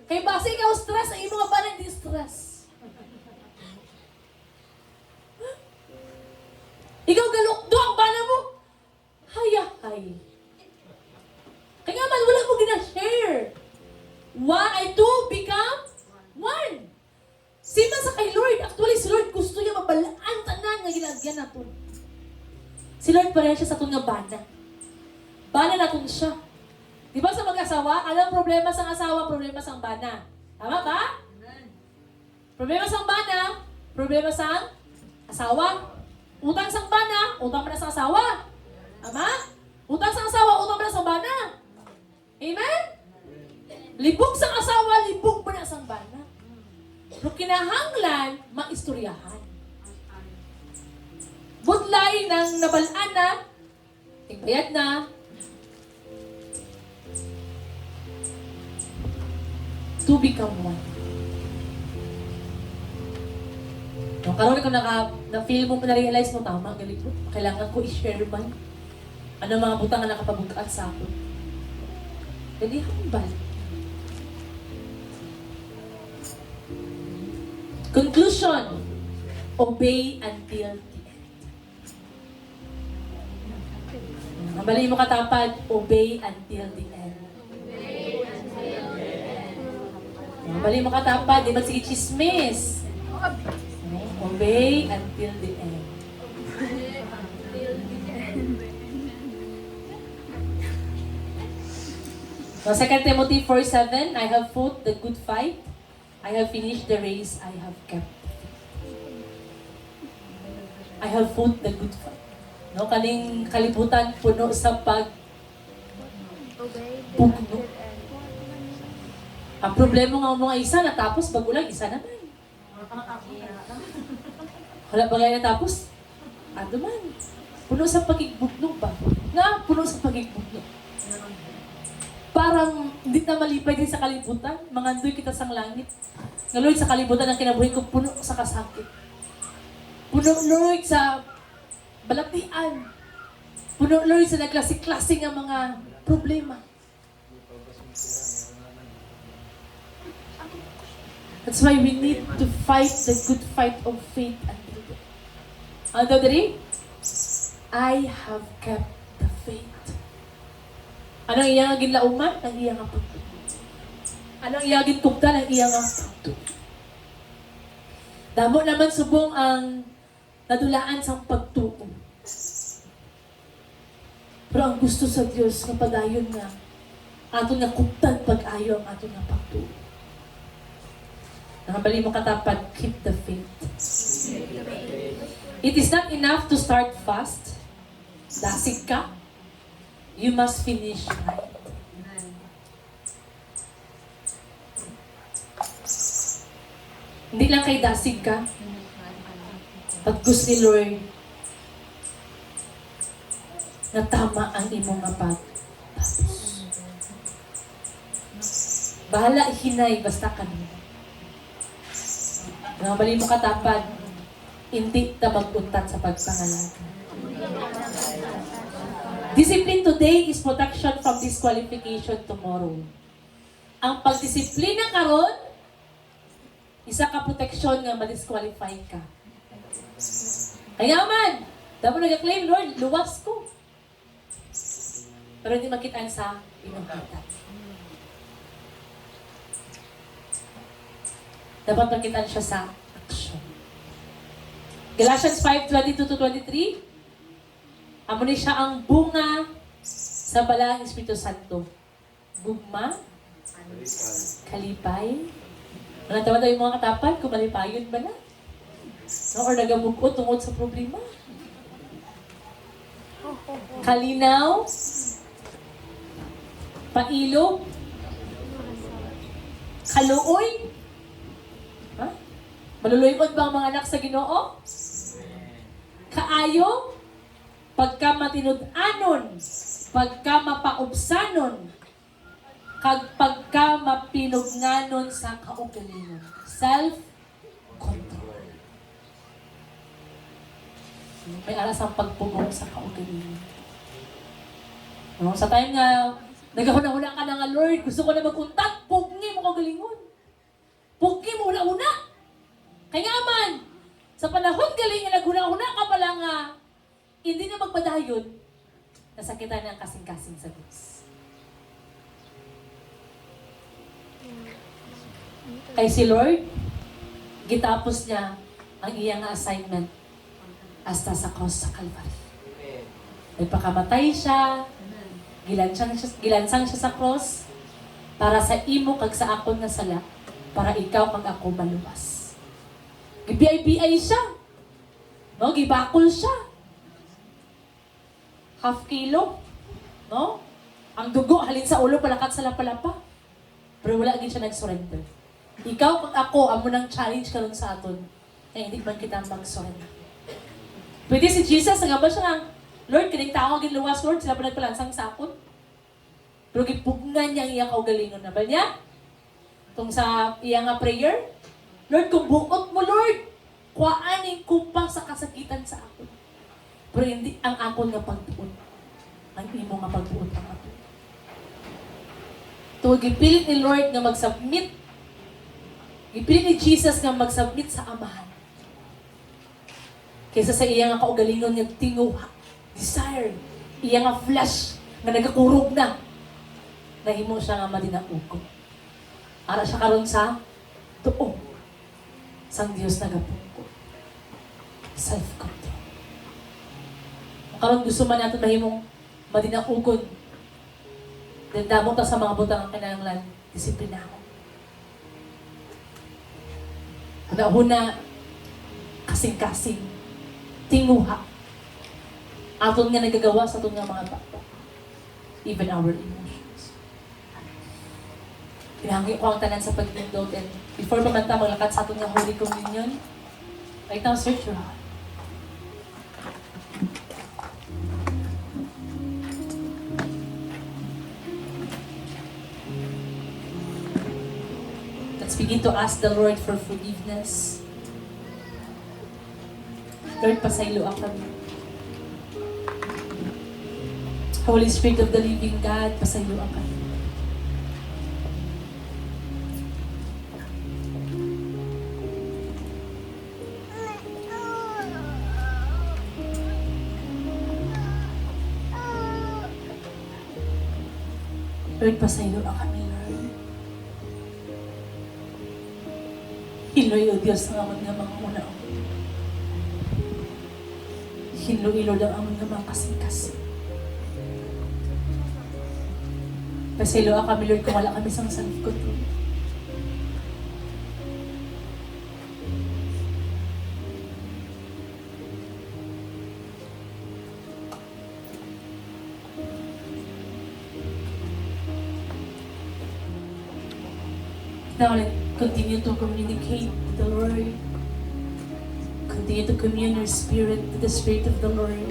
Speaker 1: Kay base ikaw stress, ang mga bana hindi stress. Ikaw galukdo ang bana mo. Hayahay. Kaya man, wala mo gina-share. One and two become one. Sima sa kay Lord. Actually, si Lord gusto niya mabalaan tanan nga ginagyan natin. Si Lord pa rin siya sa itong nga bana. Bana natin siya. Di ba sa mag-asawa, alam problema sa asawa, problema sa bana. Tama ba? Problema sa bana, problema sa asawa. Utang sa bana, utang pa na sa asawa. Tama? Utang sa asawa, utang pa na sa bana. Amen? Libog sa asawa, libog pa na sa bana. Pero kinahanglan, maistoryahan. Budlay ng nabalaan na, tigbayad na, to become one. No, karon ko na-feel mo, na-realize mo, tama, galit mo. Kailangan ko i-share man. Ano mga butang na nakapabukaan sa ako. Dali hambal. Conclusion, obey until the end. Mabali mo katapad, obey until the end. Mabali mo katapad, di ba sige chismis? Obey until the end. So 2 Timothy 4:7, I have fought the good fight. I have finished the race. I have kept the faith. I have fought the good fight. No, kaning kalibutan puno sa pugno. Ang problema nga mga isa natapos bago lang isa naman. Wala ba kaya natapos? Ano man. Puno sa pagigbugnog ba? Nga, puno sa pagigbugnog. Parang hindi na malipay din sa kalibutan. Mangandoy kita sang langit. Nga Lord, sa kalibutan ang kinabuhi ko, puno sa kasakit. Puno, Lord, sa balatian. Puno, Lord, sa nagklase-klase ng mga problema. That's why we need to fight the good fight of faith until the end. Ano diri? I have kept the faith. Anong iyang ginlauman? Ang iyang pagtuo. Anong iyang gintukdan? Ang iyang pagtuo. Damo naman subong ang nadulaan sa pagtuo. Pero ang gusto sa Diyos nga padayon nga ato nga kuptan pag-ayo ang ato nga pagtuo. Nakabali mo katapat, keep the faith. It is not enough to start fast. Dasig ka. You must finish right. Hindi lang kay dasig ka. Pag gusto ni Lord na tama ang imong mapag-tapos. Bahala hinay basta kanina. Nakabali mo katapad, hindi ta mag-untat sa pagpangalaga. Discipline today is protection from disqualification tomorrow. Ang pagdisiplina karon, isa ka proteksyon nga ma-disqualify ka. Kaya man, dapat nag-claim, Lord, luwas ko. Pero hindi makitaan sa pinagkita. Dapat makitaan siya sa action. Galatians 5:22-23, amo ni siya ang bunga sa balang Espiritu Santo. Gugma, kalipay. Manatawa tayo yung mga katapan, kung malipayon ba na? No, or nagamugot tungod sa problema. Kalinaw, pailog, kaluoy. Ha? Maluluyod ba ang mga anak sa Ginoo? Kaayo, pagka matinud-anon, pagka mapaubsanon, kag pagka mapinugnanon sa kaugalingon. Self-control. May aras ang pagpugong sa kaugalingon. No? Sa time nga, nagahuna-huna ka na nga, Lord, gusto ko na mag-untat, pugni mo kaugalingon. Pugni mo una-una. Kaya nga man, sa panahon galing nga naghuna-huna ka pala nga, hindi na magpadayon, nasakitan ng kasing-kasing sa Diyos. Kay si Lord, gitapos niya ang iyang assignment hasta sa cross sa Calvary. Nagpakamatay siya, gilansang siya sa cross, para sa imo kag sa akon nga sala, para ikaw kag ako maluwas. Gibiyay-biyay siya. No, gibakol siya. Half kilo. No? Ang dugo halin sa ulo palakat sa lapalapa. Pero wala gid siya nag-surrender. Ikaw kag ako amo nang challenge karon sa aton. Kaya hindi man kita mag-surrender. Pwede si Jesus nga ba siya nga, Lord, kining tao gid luwas, Lord, sila pa nagpalansang sa akon. Pero gipugnan niya ang iyang kaugalingon na ba niya? Kung sa iyang nga prayer, Lord, kung buot mo, Lord, kuaanin ko pa sa kasakitan sa akon. Pero hindi ang akon nga pagbuot. Ang imo nga pagbuot ang akon. Tuwag gipilit ni Lord nga mag-submit. Gipilit ni Jesus nga mag-submit sa Amahan. Kaysa sa iya nga kaugalingon nga tinguha, desire, iya nga flesh nga nagakurog na. Nahimo siya nga madinaugo. Ara siya karon sa tuong sang Diyos nagapungko. Self-control. Karon gusto man natin mahimong madinaugon. Then damo ta sa mga butang ang kinahanglan, disiplina ko. Una-una, kasing-kasing, tinguha. Aton nga nagagawa sa aton nga mga bata. Even our emotions. Pinahangin ko ang tanan sa pagtindog, and before pa man ta maglakad sa aton nga Holy Communion, right now, search your heart. Let's begin to ask the Lord for forgiveness. Lord, pasaylo ang kami. Holy Spirit of the living God, pasaylo ang kami. Lord, pasaylo ang kami, Lord. Hinoy o Diyos ang amon nga mga una. Hinoy, Lord, ang amon nga mga kasing-kasing. Pasaylo ang kami, Lord, kung wala kami sa self-control. Now, let's continue to communicate with the Lord. Continue to commune your spirit to the Spirit of the Lord.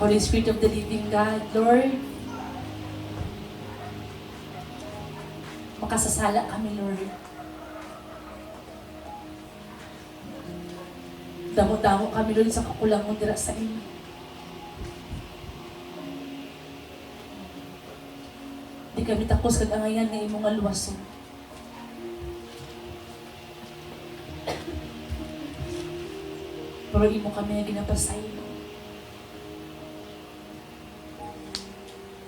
Speaker 1: Holy Spirit of the living God, Lord, makasasala kami, Lord. Damo-damo kami, Lord, sa kakulangon dira sa inyo. Di kami tapos kagangayan na imong alwason. Pero imo kami nga ginapasay.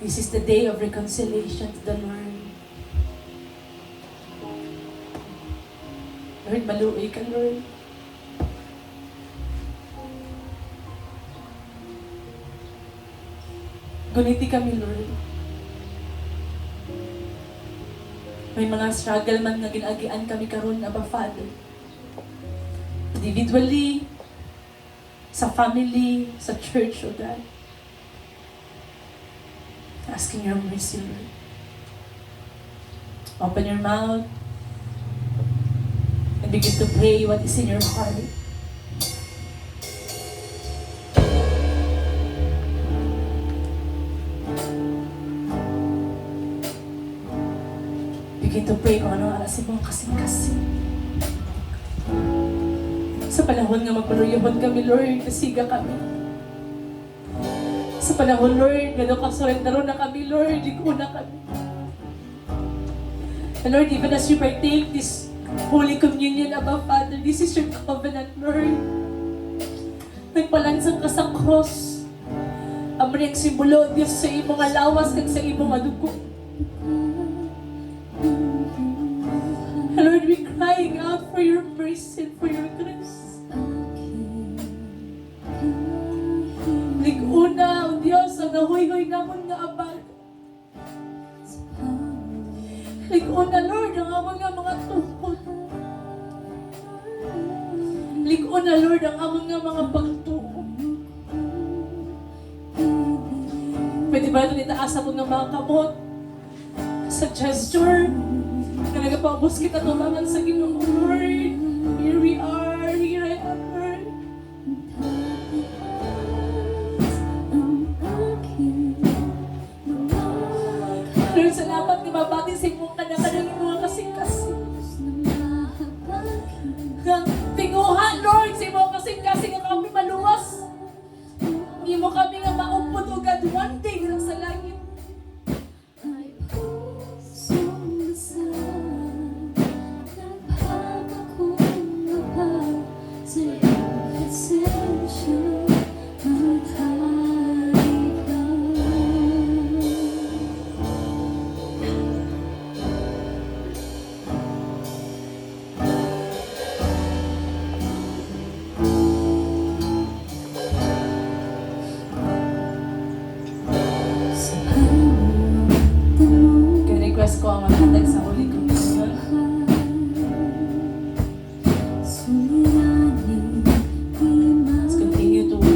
Speaker 1: This is the day of reconciliation to the Lord. Lord, maluoy ka, Lord. Guniti kami, Lord. May mga struggle man nga ginagian kami karon, Abba Father. Individually, sa family, sa church, O God. Asking your mercy, Lord. Open your mouth and begin to pray what is in your heart. begin to pray kung ano alas ibang kasing-kasing. Sa panahon nga magpaluyohon kami, Lord, nasiga kami. Sa panahon, Lord, gano'n kasurrendero na kami, Lord, ligo na kami. And Lord, even as you partake this Holy Communion, Abba Father, this is your covenant, Lord. Nagpalansang ka sa cross. Amo niyang simbolo, Diyos, sa imong alawas kag sa imong adugo. And Lord, we crying out for your mercy and for your grace. Liguna, O Diyos, ang nahoy-hoy namon nga abag. Liguna, Lord, ang amon nga mga tuhod. Liguna, Lord, ang amon nga mga pagtuo. Pwede ba ito nitaasa po ng mga kamot? Sa gesture, na nagpaubos kita tumangan sa Ginoo, Lord. Here we are, here I am, Lord. Lord, salamat na mabati sa imong kanang mga kasing-kasing. Tinguhan, Lord, sa imong kasing-kasing ang kami maluwas. Imo kami nga maupod o God one day lang sa langit. Request ko ang matagdag sa Holy Communion. Let's continue to be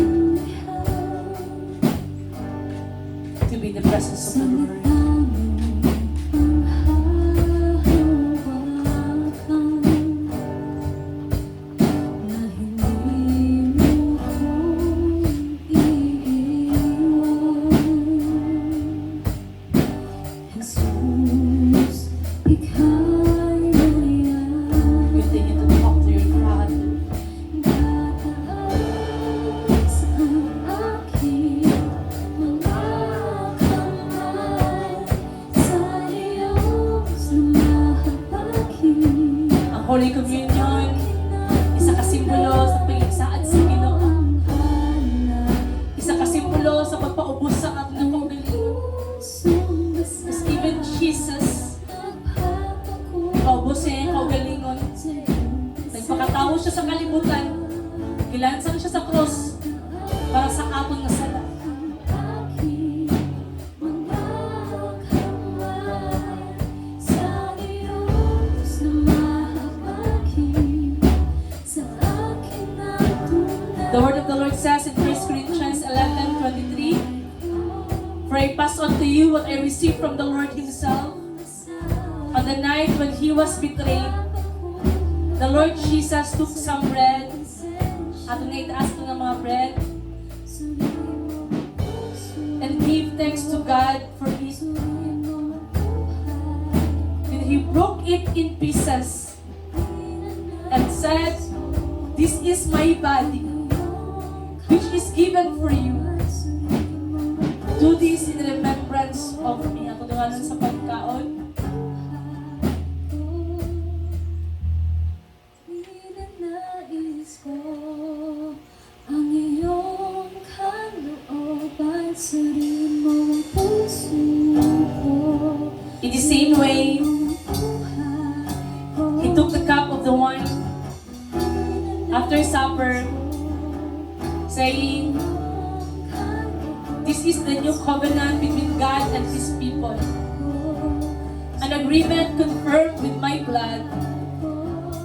Speaker 1: in the presence of the Lord. Continue to talk to your God. Ang Holy Communion, isa ka simbolo sa pagigsaad sa Ginoo. Isa ka simbolo sa pagpaubos sa ating kaugalingon. As even Jesus, paubos niya yung kaugalingon. Nagpakatawo siya sa kalibutan. Gilansang siya sa cross para sa aton nga sala. The word of the Lord says in 1 Corinthians 11:23, "For I pass on to you what I received from the Lord Himself. On the night when He was betrayed, the Lord Jesus took some bread." Ato nga itaas ito ng mga bread. "And gave thanks to God for it. And He broke it in pieces and said, 'This is my body, which is given for you. Do this in remembrance of me." Ako dunganan sa pagkaon.
Speaker 3: Ang iyong kalooban, suriin mo ang puso ko.
Speaker 1: In the same way, He took the cup of the wine after supper, saying, "This is the new covenant between God and His people, an agreement confirmed with my blood.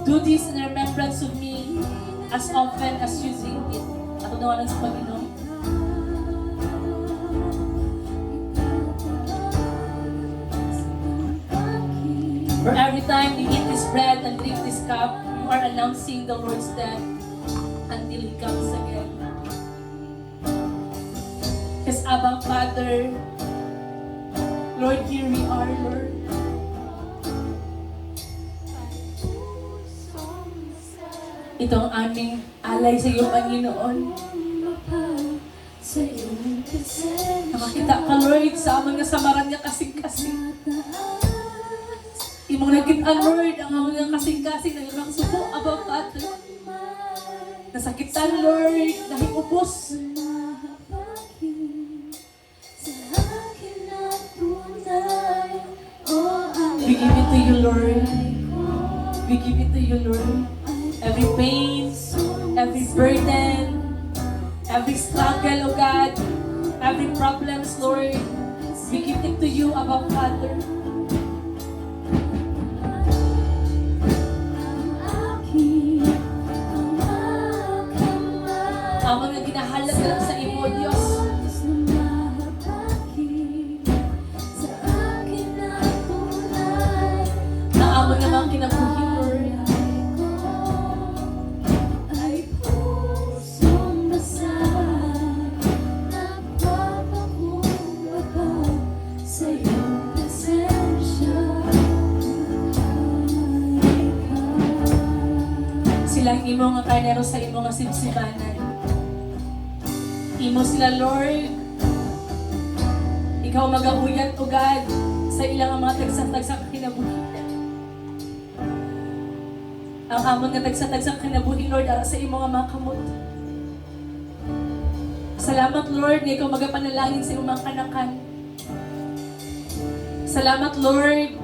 Speaker 1: Do this in remembrance of me as often as you drink it." Ato nawalan sa Panginoon. For every time you eat this bread and drink this cup, you are announcing the Lord's death until He comes again. Because Abba Father, Lord, here we are, Lord. Ito ang aming alay sa iyo, Panginoon. Nakakita ka, Lord, sa amang nasamaran niya kasing-kasing. Imong nakita, Lord, ang amang nga kasing-kasing na yung subo, Abba Father. Nasakitan, Lord, dahil ubos. We give it to you, Lord. We give it to you, Lord. Every pain, every burden, every struggle, oh God, every problems, Lord, we give it to you, Abba Father. Ang mga ginahalag lang sa imo, Diyos. Na amo na mga kinabuhi, Lord. Silang imo nga karnero sa imo nga sibsibanan. Imo sila, Lord. Ikaw magauyat, O God, sa ilang mga tagsang-tagsang kinabuhi. Ang amon nga tagsang-tagsang kinabuhi, Lord, ara sa imo nga mga kamot. Salamat, Lord, nga ikaw magapanalangin sa imo mga kanakan. Salamat, Lord,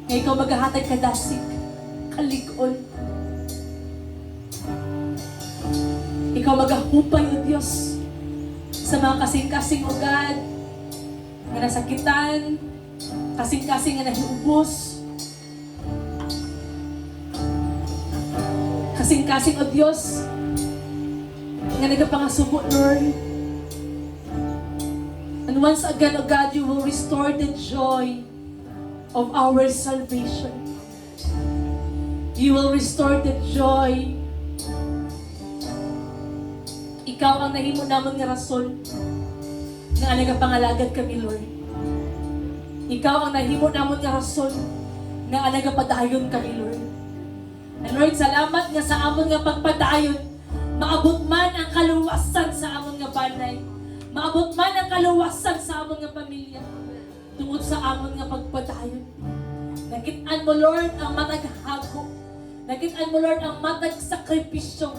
Speaker 1: nga ikaw maghahatag kadasig, kalig-on. Ikaw maghahupay, O Diyos, sa mga kasing-kasing, O God, nga nasakitan, kasing-kasing nga nahiubos, kasing-kasing, O Diyos, nga nagapangasubo, Lord. And once again, O God, you will restore the joy of our salvation. You will restore the joy. Ikaw ang nahimo namon nga rason nga nagapangalagad kami, Lord. Ikaw ang nahimo namon nga rason nga nagapadayon kami, Lord. And Lord, salamat nga sa amon nga pagpadayon, maabot man ang kaluwasan sa amon nga banay. Maabot man ang kaluwasan sa amon nga pamilya. Tungod sa amon nga pagpadayon. Nakit-an mo, Lord, ang mataghago. Nakit-an mo, Lord, ang matag sakripisyo.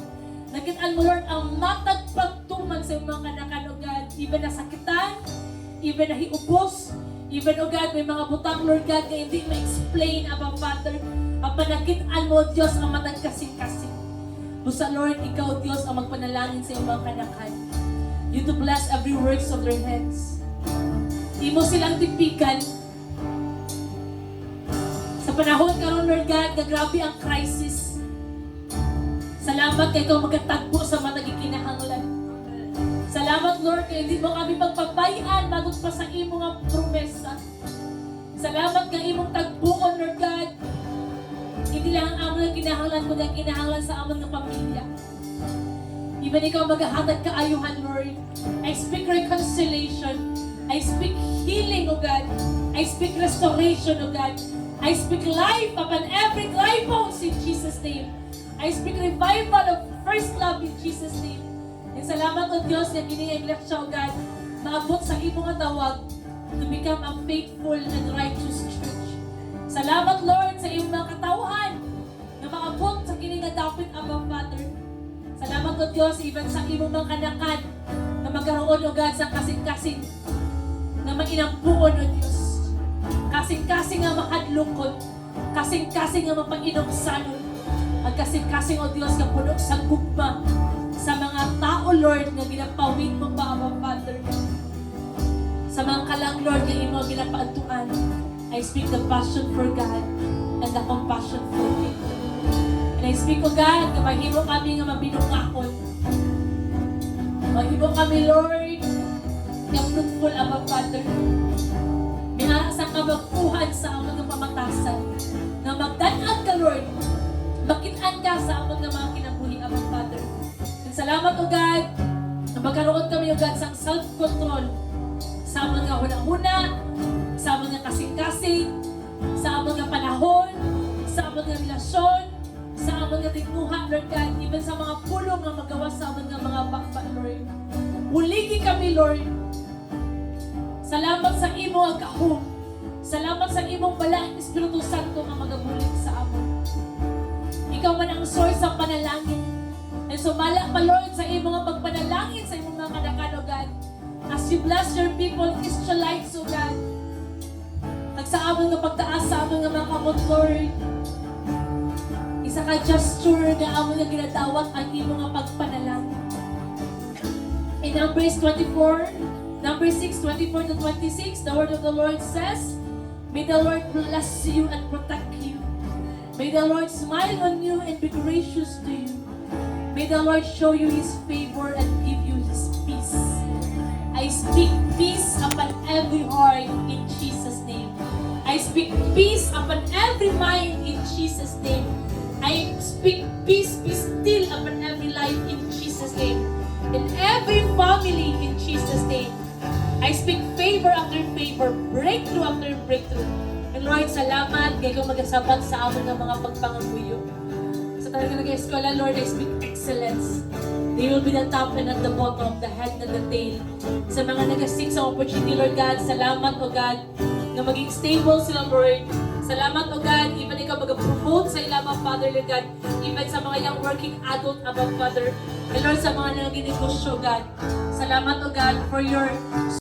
Speaker 1: Nakit-an mo, Lord, ang matag pagtuman sa mga kanakan, O God. Even nasakitan, even nahiubos, even, O God, may mga butang, Lord God, na hindi ma-explain, Abba Father. Ang panakit-an mo, Diyos, ang matag kasing-kasing. Busa, Lord, ikaw, Diyos, ang magpanalangin sa mga kanakan. You to bless every works of their hands. Di mo silang tipikan. Sa panahon karon, Lord God, na grabe ang crisis. Salamat kay ikaw magkatagpo sa mga nagkikinahanglan. Salamat, Lord, kay hindi mo kami pagpabayaan bago pa sa imo nga promesa. Salamat kay imong tagpuon, Lord God. Hindi lang ang amon nga kinahanglan, kundi ang kinahanglan sa amon nga pamilya. Even ikaw maghahatag kaayuhan, Lord. I speak reconciliation. I speak healing, O God. I speak restoration, O God. I speak life upon every dry bones in Jesus' name. I speak revival of first love in Jesus' name. And salamat, O Diyos, na kiningay siya, O God, maabot sa imo nga tawag to become a faithful and righteous church. Salamat, Lord, sa imo mga katawhan na maabot sa kininga dapit, Abba Father. Salamat, O Diyos, even sa imo mga kanakan na magkaroon, O God, sa kasing-kasing na mainampuon, O Diyos. Kasing-kasing nga mahadlungkot, kasing-kasing nga mapag-inumsanon, at kasing-kasing, O Diyos, nga puno sa gugma sa mga tao, Lord, na ginapawin mo ba, Abba Father. Sa mga kalang, Lord, na imo ginapaantuan, I speak the passion for God and the compassion for people. And I speak, O God, na mahimo kami nga mabinungakon. Mahimo kami, Lord, nga fruitful, Abba Father. Minasa ka magpuhan sa amon ng pamatasan. Na magdanag ka, Lord. Makitaan ka sa amon ng mga kinabuhi, Abba Father. And salamat, O God, na magkaroon kami, O God, sa self-control. Sa amon nga huna-huna, sa amon nga kasing-kasing, sa amon nga panahon, sa amon nga relasyon, sa amon nga tingmuha, Lord God, even sa mga pulong nga magawa sa amon nga mga bakba, Lord. Buligi kami, Lord. Salamat sa imo ang kahom. Salamat sa imong balaang Espiritu Santo nga magabulig sa amon. Ikaw man ang source ng panalangin. And so malak pa, Lord, sa imong nga pagpanalangin sa imong mga kanakan, O God. As you bless your people, Israelites, O God. Sa amon nga pagtaas sa amon nga mga kamot, Lord. Isa ka gesture na amon nga ginadawat ang imo nga pagpanalangin. In Numbers 24, Numbers 6, 24 to 26, the word of the Lord says, may the Lord bless you and protect you. May the Lord smile on you and be gracious to you. May the Lord show you His favor and give you His peace. I speak peace upon every heart in Jesus' name. I speak peace upon every mind in Jesus' name. I speak peace, be still upon every life in Jesus' name. In every family in Jesus' name. I speak favor after favor, breakthrough after breakthrough. And Lord, salamat kay kung magasabat sa amon ng mga pagpangabuyo. Sa talaga nag-eskwela, Lord, I speak excellence. They will be the top and at the bottom, the head and the tail. Sa mga nag-seek sa opportunity, Lord God, salamat, O God, na maging stable sila, Lord. Salamat, O God, even ikaw mag-promote sa ilang mga Father, Lord God, even sa mga young working adult above Father. And Lord, sa mga naging negosyo, God. Salamat, O God, for your